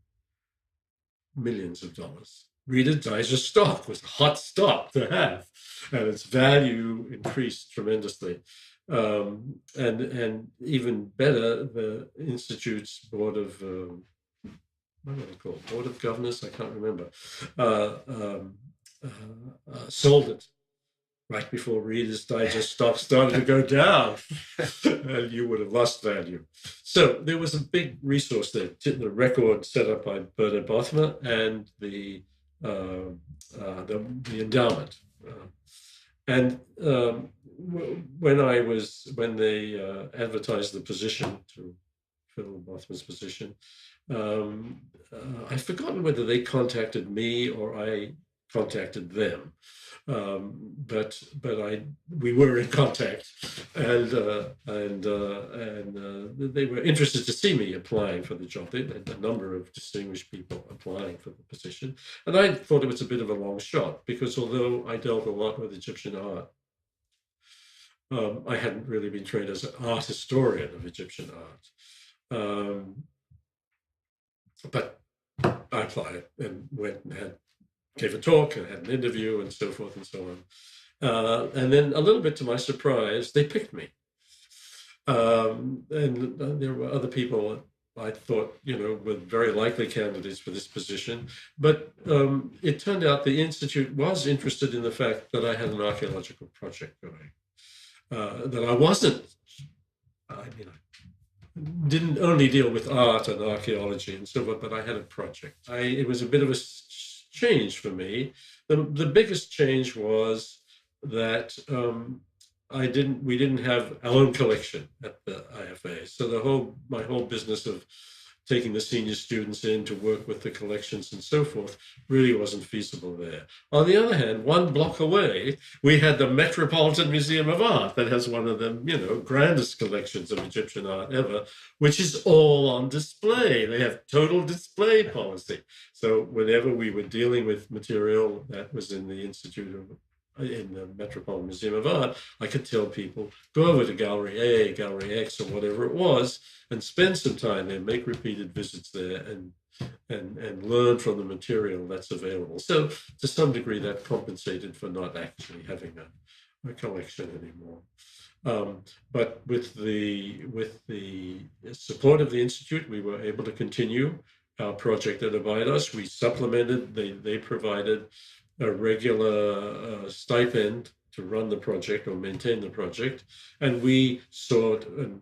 millions of dollars. Reader Digest stock was a hot stock to have, and its value increased tremendously. And even better, the Institute's board of what are they called? Board of Governors? I can't remember. Sold it right before Reader's Digest stock started to go down, and you would have lost value. So there was a big resource there, the record set up by Bernard Bothmer and the endowment. And when they advertised the position to fill Bothmer's position, I've forgotten whether they contacted me or I contacted them. But we were in contact, and they were interested to see me applying for the job. They had a number of distinguished people applying for the position, and I thought it was a bit of a long shot, because although I dealt a lot with Egyptian art, I hadn't really been trained as an art historian of Egyptian art. But I applied and went and gave a talk and had an interview and so forth and so on. And then, a little bit to my surprise, they picked me. And there were other people I thought, were very likely candidates for this position. But it turned out the Institute was interested in the fact that I had an archaeological project going. That I wasn't, I mean, I didn't only deal with art and archaeology and so forth, but I had a project. It was a bit of a change for me. The biggest change was that we didn't have our own collection at the IFA. So my whole business of taking the senior students in to work with the collections and so forth really wasn't feasible there. On the other hand, one block away, we had the Metropolitan Museum of Art that has one of the, grandest collections of Egyptian art ever, which is all on display. They have total display policy. So whenever we were dealing with material that was in the in the Metropolitan Museum of Art, I could tell people, go over to Gallery A, Gallery X, or whatever it was, and spend some time there, make repeated visits there, and learn from the material that's available. So to some degree, that compensated for not actually having a collection anymore. But with the support of the Institute, we were able to continue our project at Abydos. We supplemented, they provided a regular stipend to run the project or maintain the project, and we sought and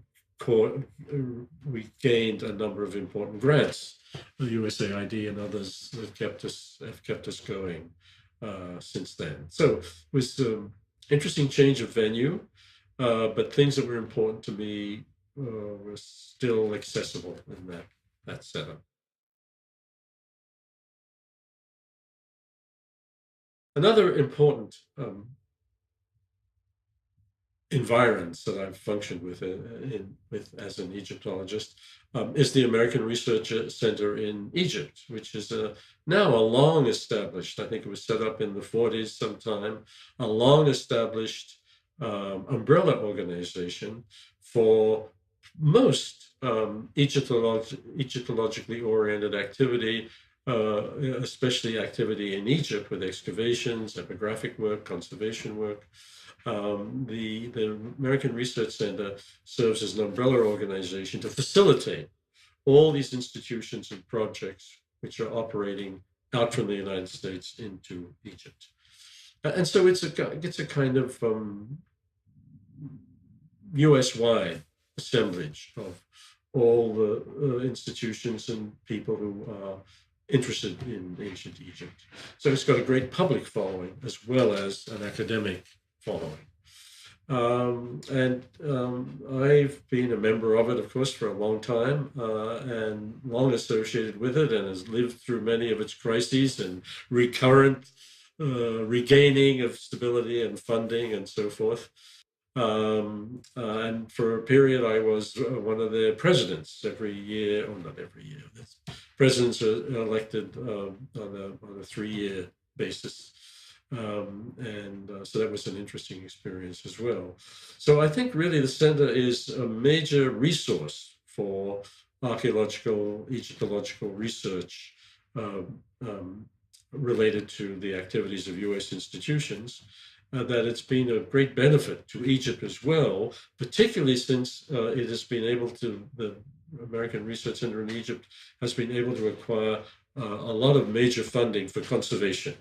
we gained a number of important grants. The USAID and others have kept us going since then. So it was an interesting change of venue, but things that were important to me were still accessible in that setup. Another important environs that I've functioned with as an Egyptologist is the American Research Center in Egypt, which is now a long established, I think it was set up in the 40s sometime, a long established umbrella organization for most Egyptologically oriented activity, especially activity in Egypt with excavations, epigraphic work, conservation work. The American Research Center serves as an umbrella organization to facilitate all these institutions and projects which are operating out from the United States into Egypt. And so it's a kind of US-wide assemblage of all the institutions and people who are interested in ancient Egypt. So it's got a great public following as well as an academic following. I've been a member of it, of course, for a long time and long associated with it, and has lived through many of its crises and recurrent regaining of stability and funding and so forth. And for a period, I was one of their presidents every year, or not every year. Presidents are elected on a 3-year basis. So that was an interesting experience as well. So I think really the center is a major resource for archaeological, Egyptological research related to the activities of US institutions. That it's been a great benefit to Egypt as well, particularly since it has been able to, the American Research Center in Egypt has been able to acquire a lot of major funding for conservation.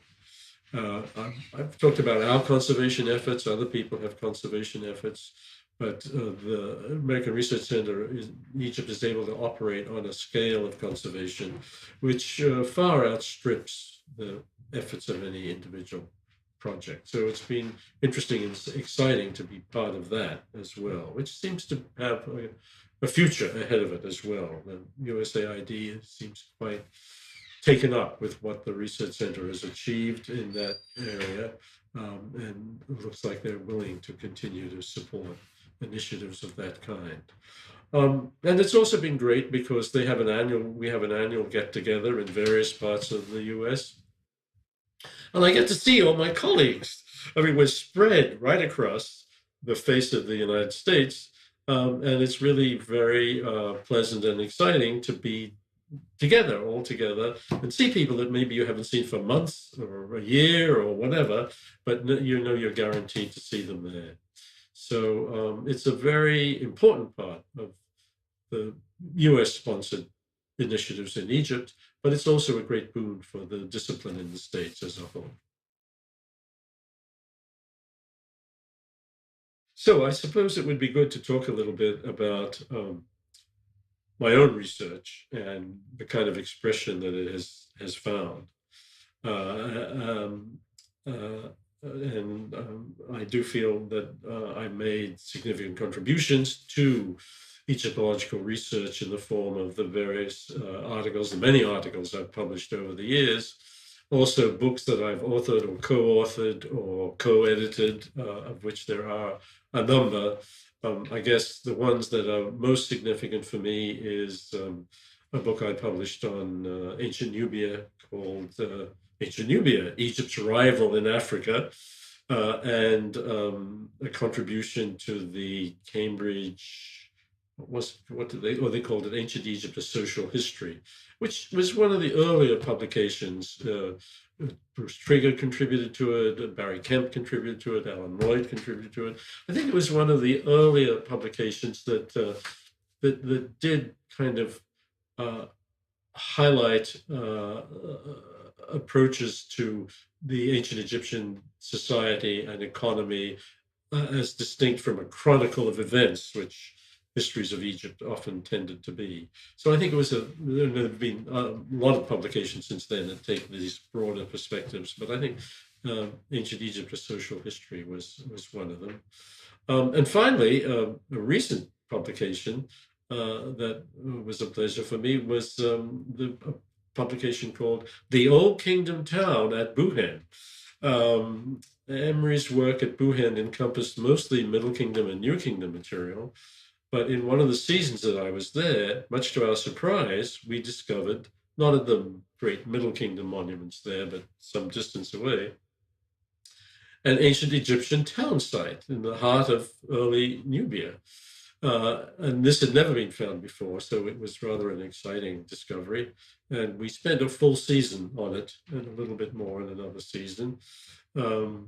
I've talked about our conservation efforts, other people have conservation efforts, but the American Research Center in Egypt is able to operate on a scale of conservation which far outstrips the efforts of any individual project. So it's been interesting and exciting to be part of that as well, which seems to have a future ahead of it as well. The USAID seems quite taken up with what the Research Center has achieved in that area, and it looks like they're willing to continue to support initiatives of that kind. And it's also been great because we have an annual get-together in various parts of the US. And I get to see all my colleagues. I mean, we're spread right across the face of the United States. And it's really very pleasant and exciting to be all together, and see people that maybe you haven't seen for months or a year or whatever, but you're guaranteed to see them there. So it's a very important part of the US-sponsored initiatives in Egypt, but it's also a great boon for the discipline in the States as a whole. So I suppose it would be good to talk a little bit about my own research and the kind of expression that it has found. Um, uh, I do feel that I made significant contributions to Egyptological research in the form of the various articles, the many articles I've published over the years, also books that I've authored or co-authored or co-edited, of which there are a number. I guess the ones that are most significant for me is a book I published on ancient Nubia called Ancient Nubia, Egypt's Arrival in Africa, and a contribution to the Cambridge, they called it Ancient Egypt, A Social History, which was one of the earlier publications. Bruce Trigger contributed to it, Barry Kemp contributed to it, Alan Lloyd contributed to it. I think it was one of the earlier publications that that did kind of highlight approaches to the ancient Egyptian society and economy as distinct from a chronicle of events, which histories of Egypt often tended to be. So I think there have been a lot of publications since then that take these broader perspectives, but I think Ancient Egypt, A Social History was one of them. And finally, a recent publication that was a pleasure for me was the publication called The Old Kingdom Town at Buhen. Emery's work at Buhen encompassed mostly Middle Kingdom and New Kingdom material, but in one of the seasons that I was there, much to our surprise, we discovered, not at the great Middle Kingdom monuments there, but some distance away, an ancient Egyptian town site in the heart of early Nubia. And this had never been found before, so it was rather an exciting discovery. And we spent a full season on it, and a little bit more in another season. And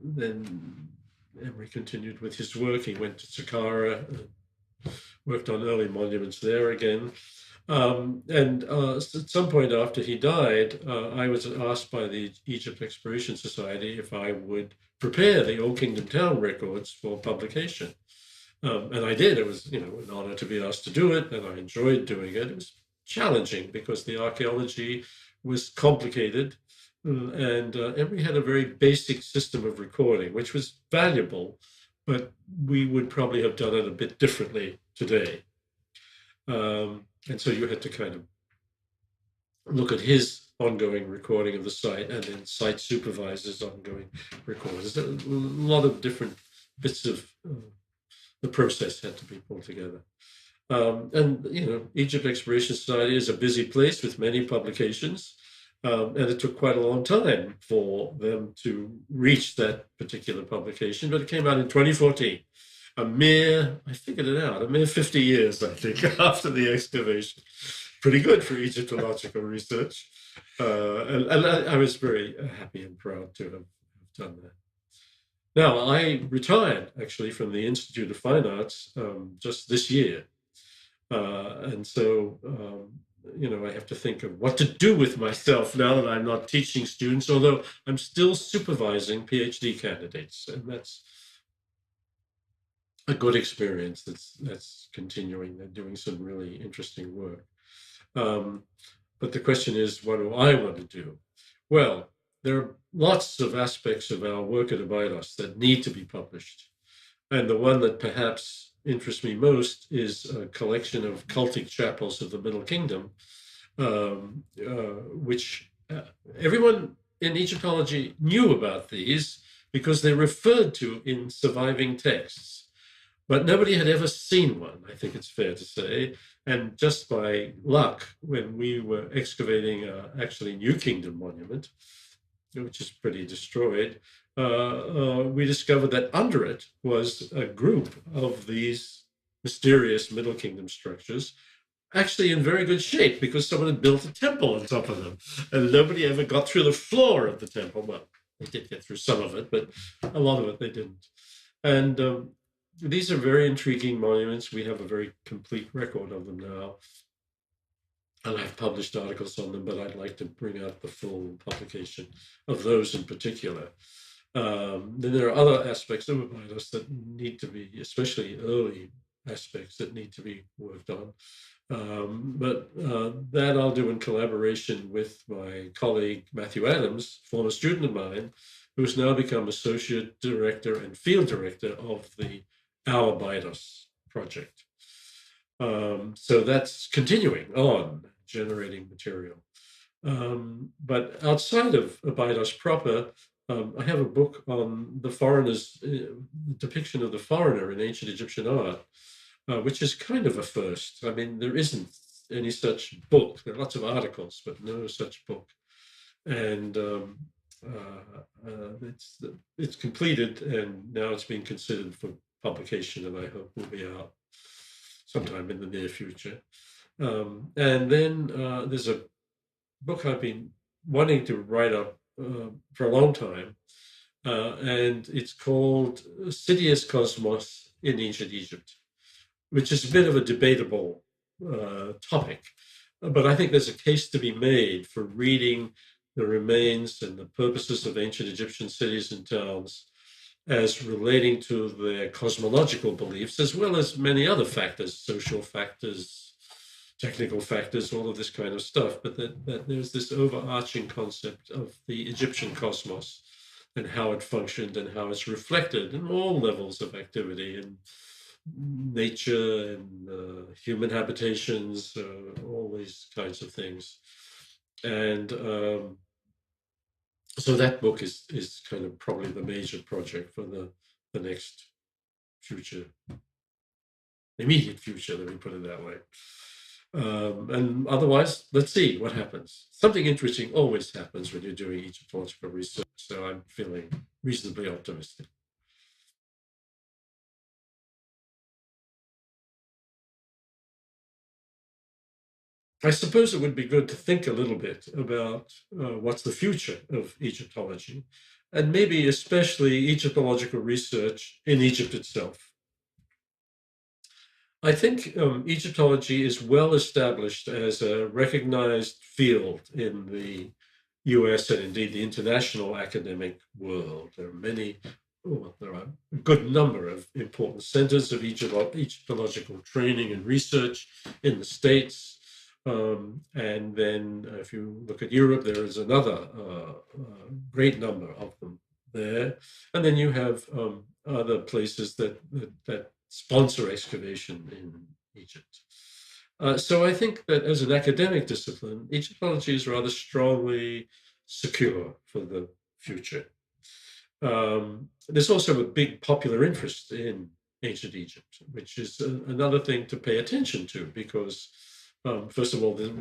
then Emery continued with his work. He went to Saqqara, worked on early monuments there again. At some point after he died, I was asked by the Egypt Exploration Society if I would prepare the Old Kingdom Town records for publication. And I did. It was, an honor to be asked to do it, and I enjoyed doing it. It was challenging because the archaeology was complicated, and Emery had a very basic system of recording, which was valuable, but we would probably have done it a bit differently today. And so you had to kind of look at his ongoing recording of the site and then site supervisors' ongoing recordings. There's a lot of different bits of the process had to be pulled together. Egypt Exploration Society is a busy place with many publications, and it took quite a long time for them to reach that particular publication, but it came out in 2014. I figured it out, a mere 50 years, I think, after the excavation. Pretty good for Egyptological research. And I was very happy and proud to have done that. Now, I retired, actually, from the Institute of Fine Arts just this year. And so, I have to think of what to do with myself now that I'm not teaching students, although I'm still supervising PhD candidates. And that's a good experience that's continuing. They're doing some really interesting work. But the question is, what do I want to do? Well, there are lots of aspects of our work at Abydos that need to be published. And the one that perhaps interests me most is a collection of cultic chapels of the Middle Kingdom, which everyone in Egyptology knew about these because they're referred to in surviving texts. But nobody had ever seen one, I think it's fair to say. And just by luck, when we were excavating actually New Kingdom monument, which is pretty destroyed, we discovered that under it was a group of these mysterious Middle Kingdom structures, actually in very good shape because someone had built a temple on top of them. And nobody ever got through the floor of the temple. Well, they did get through some of it, but a lot of it they didn't. And these are very intriguing monuments. We have a very complete record of them now. And I've published articles on them, but I'd like to bring out the full publication of those in particular. Then there are other aspects of Abydos that need to be, especially early aspects that need to be worked on. But that I'll do in collaboration with my colleague Matthew Adams, former student of mine, who's now become associate director and field director of the Our Abydos project. So that's continuing on, generating material. But outside of Abydos proper, I have a book on the foreigner's depiction of the foreigner in ancient Egyptian art, which is kind of a first. I mean, there isn't any such book. There are lots of articles, but no such book. And it's completed, and now it's being considered for publication, and I hope will be out sometime in the near future. And then there's a book I've been wanting to write up for a long time, and it's called Cities Cosmos in Ancient Egypt, which is a bit of a debatable topic. But I think there's a case to be made for reading the remains and the purposes of ancient Egyptian cities and towns as relating to their cosmological beliefs, as well as many other factors, social factors, technical factors, all of this kind of stuff, but that there's this overarching concept of the Egyptian cosmos and how it functioned and how it's reflected in all levels of activity and nature and human habitations, all these kinds of things. And so that book is kind of probably the major project for the next future, immediate future, let me put it that way. And otherwise, let's see what happens. Something interesting always happens when you're doing Egyptological research, so I'm feeling reasonably optimistic. I suppose it would be good to think a little bit about what's the future of Egyptology, and maybe especially Egyptological research in Egypt itself. I think Egyptology is well established as a recognized field in the US and indeed the international academic world. There are a good number of important centers of Egyptological training and research in the States. And then if you look at Europe, there is another great number of them there. And then you have other places that sponsor excavation in Egypt. So I think that as an academic discipline, Egyptology is rather strongly secure for the future. There's also a big popular interest in ancient Egypt, which is another thing to pay attention to, because first of all, the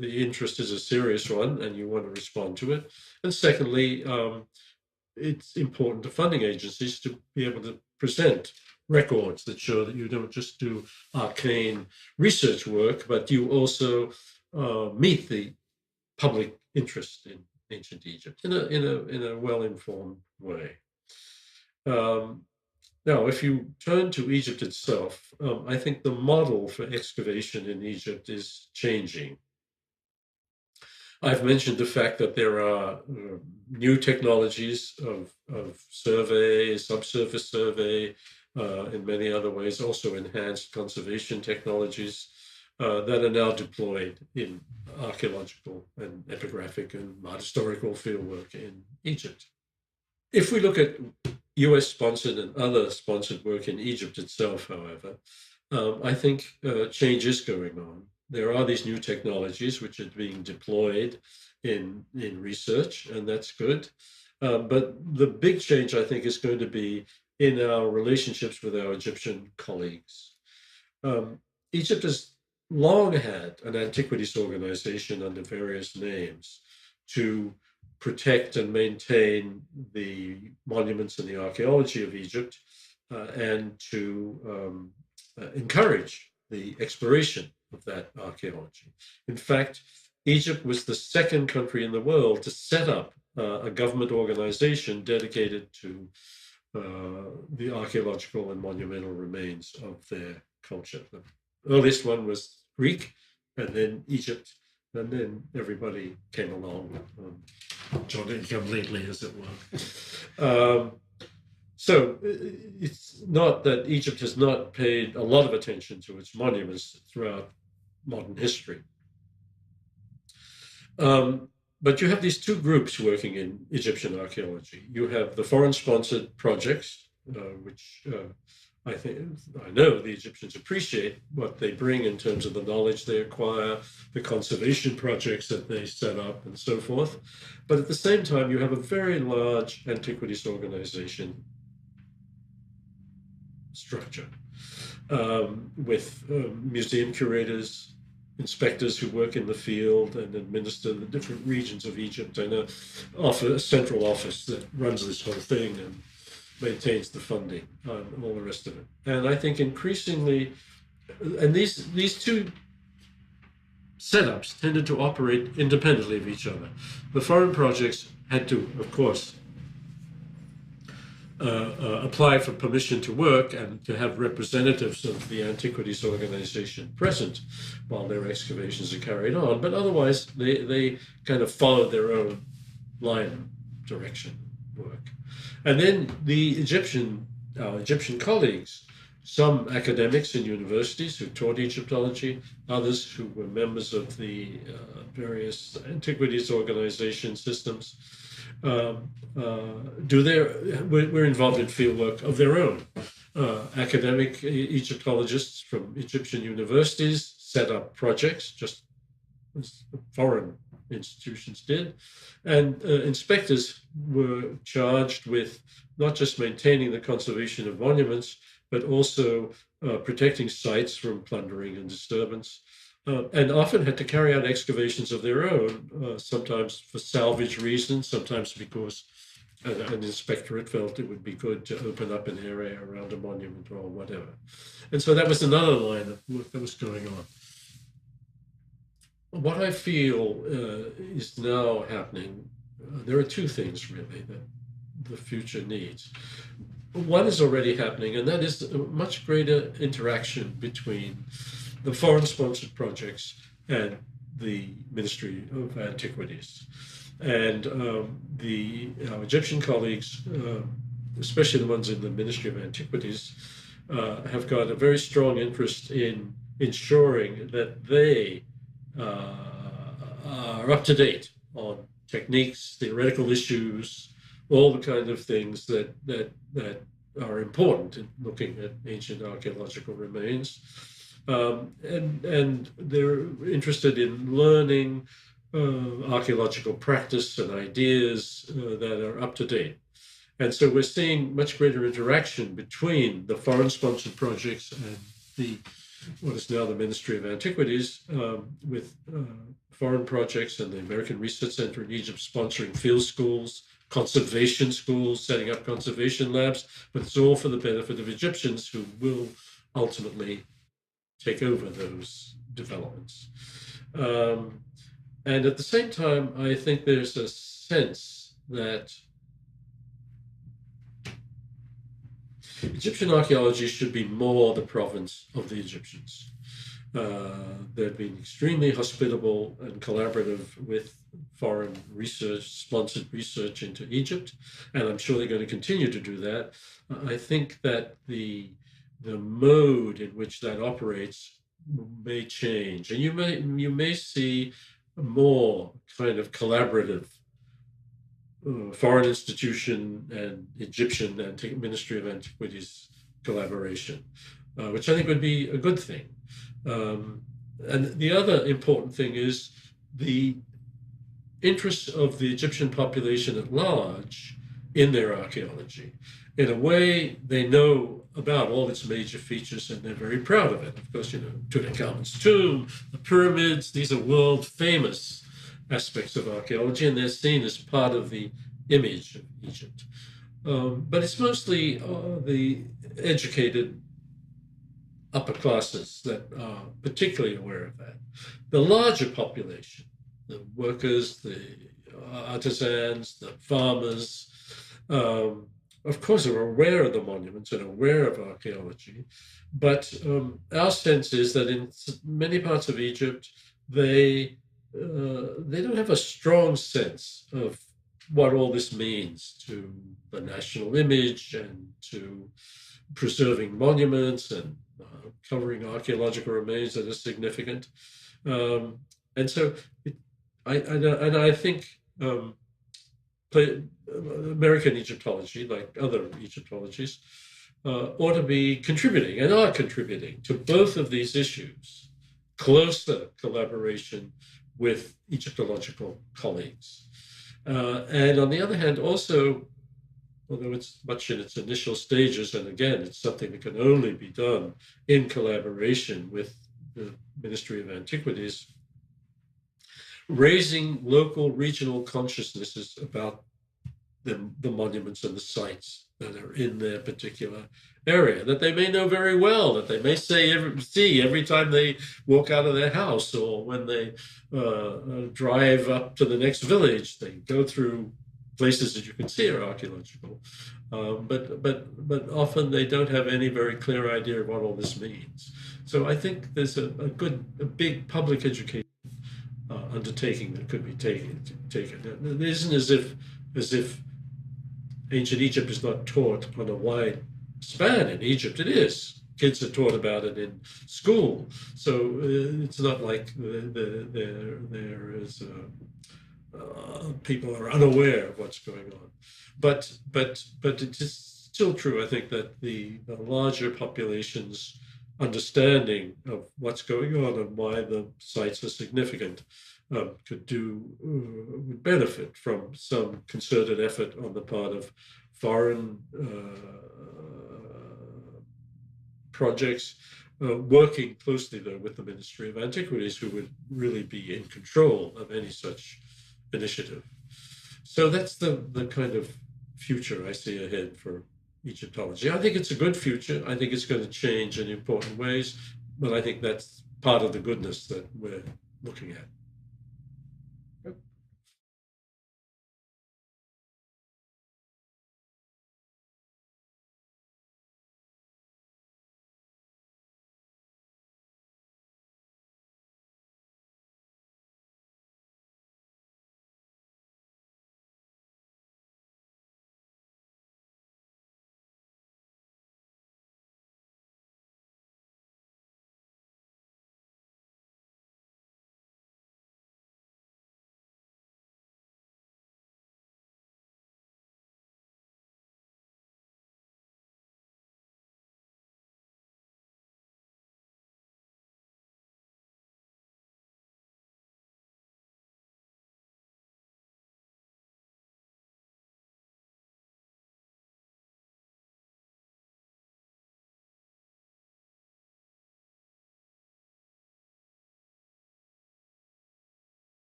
interest is a serious one, and you want to respond to it. And secondly, it's important to funding agencies to be able to present records that show that you don't just do arcane research work, but you also meet the public interest in ancient Egypt in a well-informed way. Now, if you turn to Egypt itself, I think the model for excavation in Egypt is changing. I've mentioned the fact that there are new technologies of survey, subsurface survey, in many other ways, also enhanced conservation technologies that are now deployed in archaeological and epigraphic and art historical fieldwork in Egypt. If we look at US-sponsored and other sponsored work in Egypt itself, however, I think change is going on. There are these new technologies which are being deployed in research, and that's good. But the big change, I think, is going to be in our relationships with our Egyptian colleagues. Egypt has long had an antiquities organization under various names to protect and maintain the monuments and the archaeology of Egypt, and to encourage the exploration of that archaeology. In fact, Egypt was the second country in the world to set up a government organization dedicated to the archaeological and monumental remains of their culture. The earliest one was Greek, and then Egypt, and then everybody came along, joined come lately, as it were. So it's not that Egypt has not paid a lot of attention to its monuments throughout modern history. But you have these two groups working in Egyptian archaeology. You have the foreign-sponsored projects, which I know the Egyptians appreciate what they bring in terms of the knowledge they acquire, the conservation projects that they set up, and so forth. But at the same time, you have a very large antiquities organization structure with museum curators, inspectors who work in the field and administer the different regions of Egypt, and a central office that runs this whole thing and maintains the funding and all the rest of it. And I think increasingly, and these two setups tended to operate independently of each other. The foreign projects had to, of course, apply for permission to work and to have representatives of the antiquities organization present while their excavations are carried on. But otherwise, they kind of followed their own line of direction work. And then the Egyptian colleagues, some academics in universities who taught Egyptology, others who were members of the various antiquities organization systems, we're involved in fieldwork of their own. Academic Egyptologists from Egyptian universities set up projects, just as foreign institutions did. And inspectors were charged with not just maintaining the conservation of monuments, but also protecting sites from plundering and disturbance. And often had to carry out excavations of their own, sometimes for salvage reasons, sometimes because an inspectorate felt it would be good to open up an area around a monument or whatever. And so that was another line of work that was going on. What I feel is now happening, there are two things really that the future needs. One is already happening, and that is a much greater interaction between the foreign-sponsored projects and the Ministry of Antiquities. And the Egyptian colleagues, especially the ones in the Ministry of Antiquities, have got a very strong interest in ensuring that they are up to date on techniques, theoretical issues, all the kind of things that are important in looking at ancient archaeological remains. And they're interested in learning archaeological practice and ideas that are up to date. And so we're seeing much greater interaction between the foreign-sponsored projects and what is now the Ministry of Antiquities, with foreign projects and the American Research Center in Egypt sponsoring field schools, conservation schools, setting up conservation labs, but it's all for the benefit of Egyptians who will ultimately take over those developments. And at the same time, I think there's a sense that Egyptian archaeology should be more the province of the Egyptians. They've been extremely hospitable and collaborative with foreign research, sponsored research into Egypt, and I'm sure they're going to continue to do that. I think that the mode in which that operates may change, and you may see more kind of collaborative foreign institution and Egyptian Ministry of Antiquities collaboration, which I think would be a good thing. And the other important thing is the interest of the Egyptian population at large in their archaeology. In a way, they know about all its major features and they're very proud of it. Of course, Tutankhamun's tomb, the pyramids, these are world famous aspects of archaeology, and they're seen as part of the image of Egypt. But it's mostly the educated upper classes that are particularly aware of that. The larger population, the workers, the artisans, the farmers, of course, are aware of the monuments and aware of archaeology, but our sense is that in many parts of Egypt, they don't have a strong sense of what all this means to the national image and to preserving monuments and covering archaeological remains that are significant. And so, I think American Egyptology, like other Egyptologies, ought to be contributing and are contributing to both of these issues, closer collaboration with Egyptological colleagues. And on the other hand, also, although it's much in its initial stages, and again, it's something that can only be done in collaboration with the Ministry of Antiquities, raising local, regional consciousnesses about the monuments and the sites that are in their particular area, that they may know very well, that they may see every time they walk out of their house, or when they drive up to the next village, they go through places that you can see are archaeological, but often they don't have any very clear idea of what all this means. So I think there's a big public education undertaking that could be taken. It isn't as if ancient Egypt is not taught on a wide span in Egypt. It is. Kids are taught about it in school, so it's not like there is people are unaware of what's going on. But it is still true, I think, that the larger population's understanding of what's going on and why the sites are significant would benefit from some concerted effort on the part of foreign projects, working closely, though, with the Ministry of Antiquities, who would really be in control of any such initiative. So that's the kind of future I see ahead for Egyptology. I think it's a good future. I think it's going to change in important ways, but I think that's part of the goodness that we're looking at.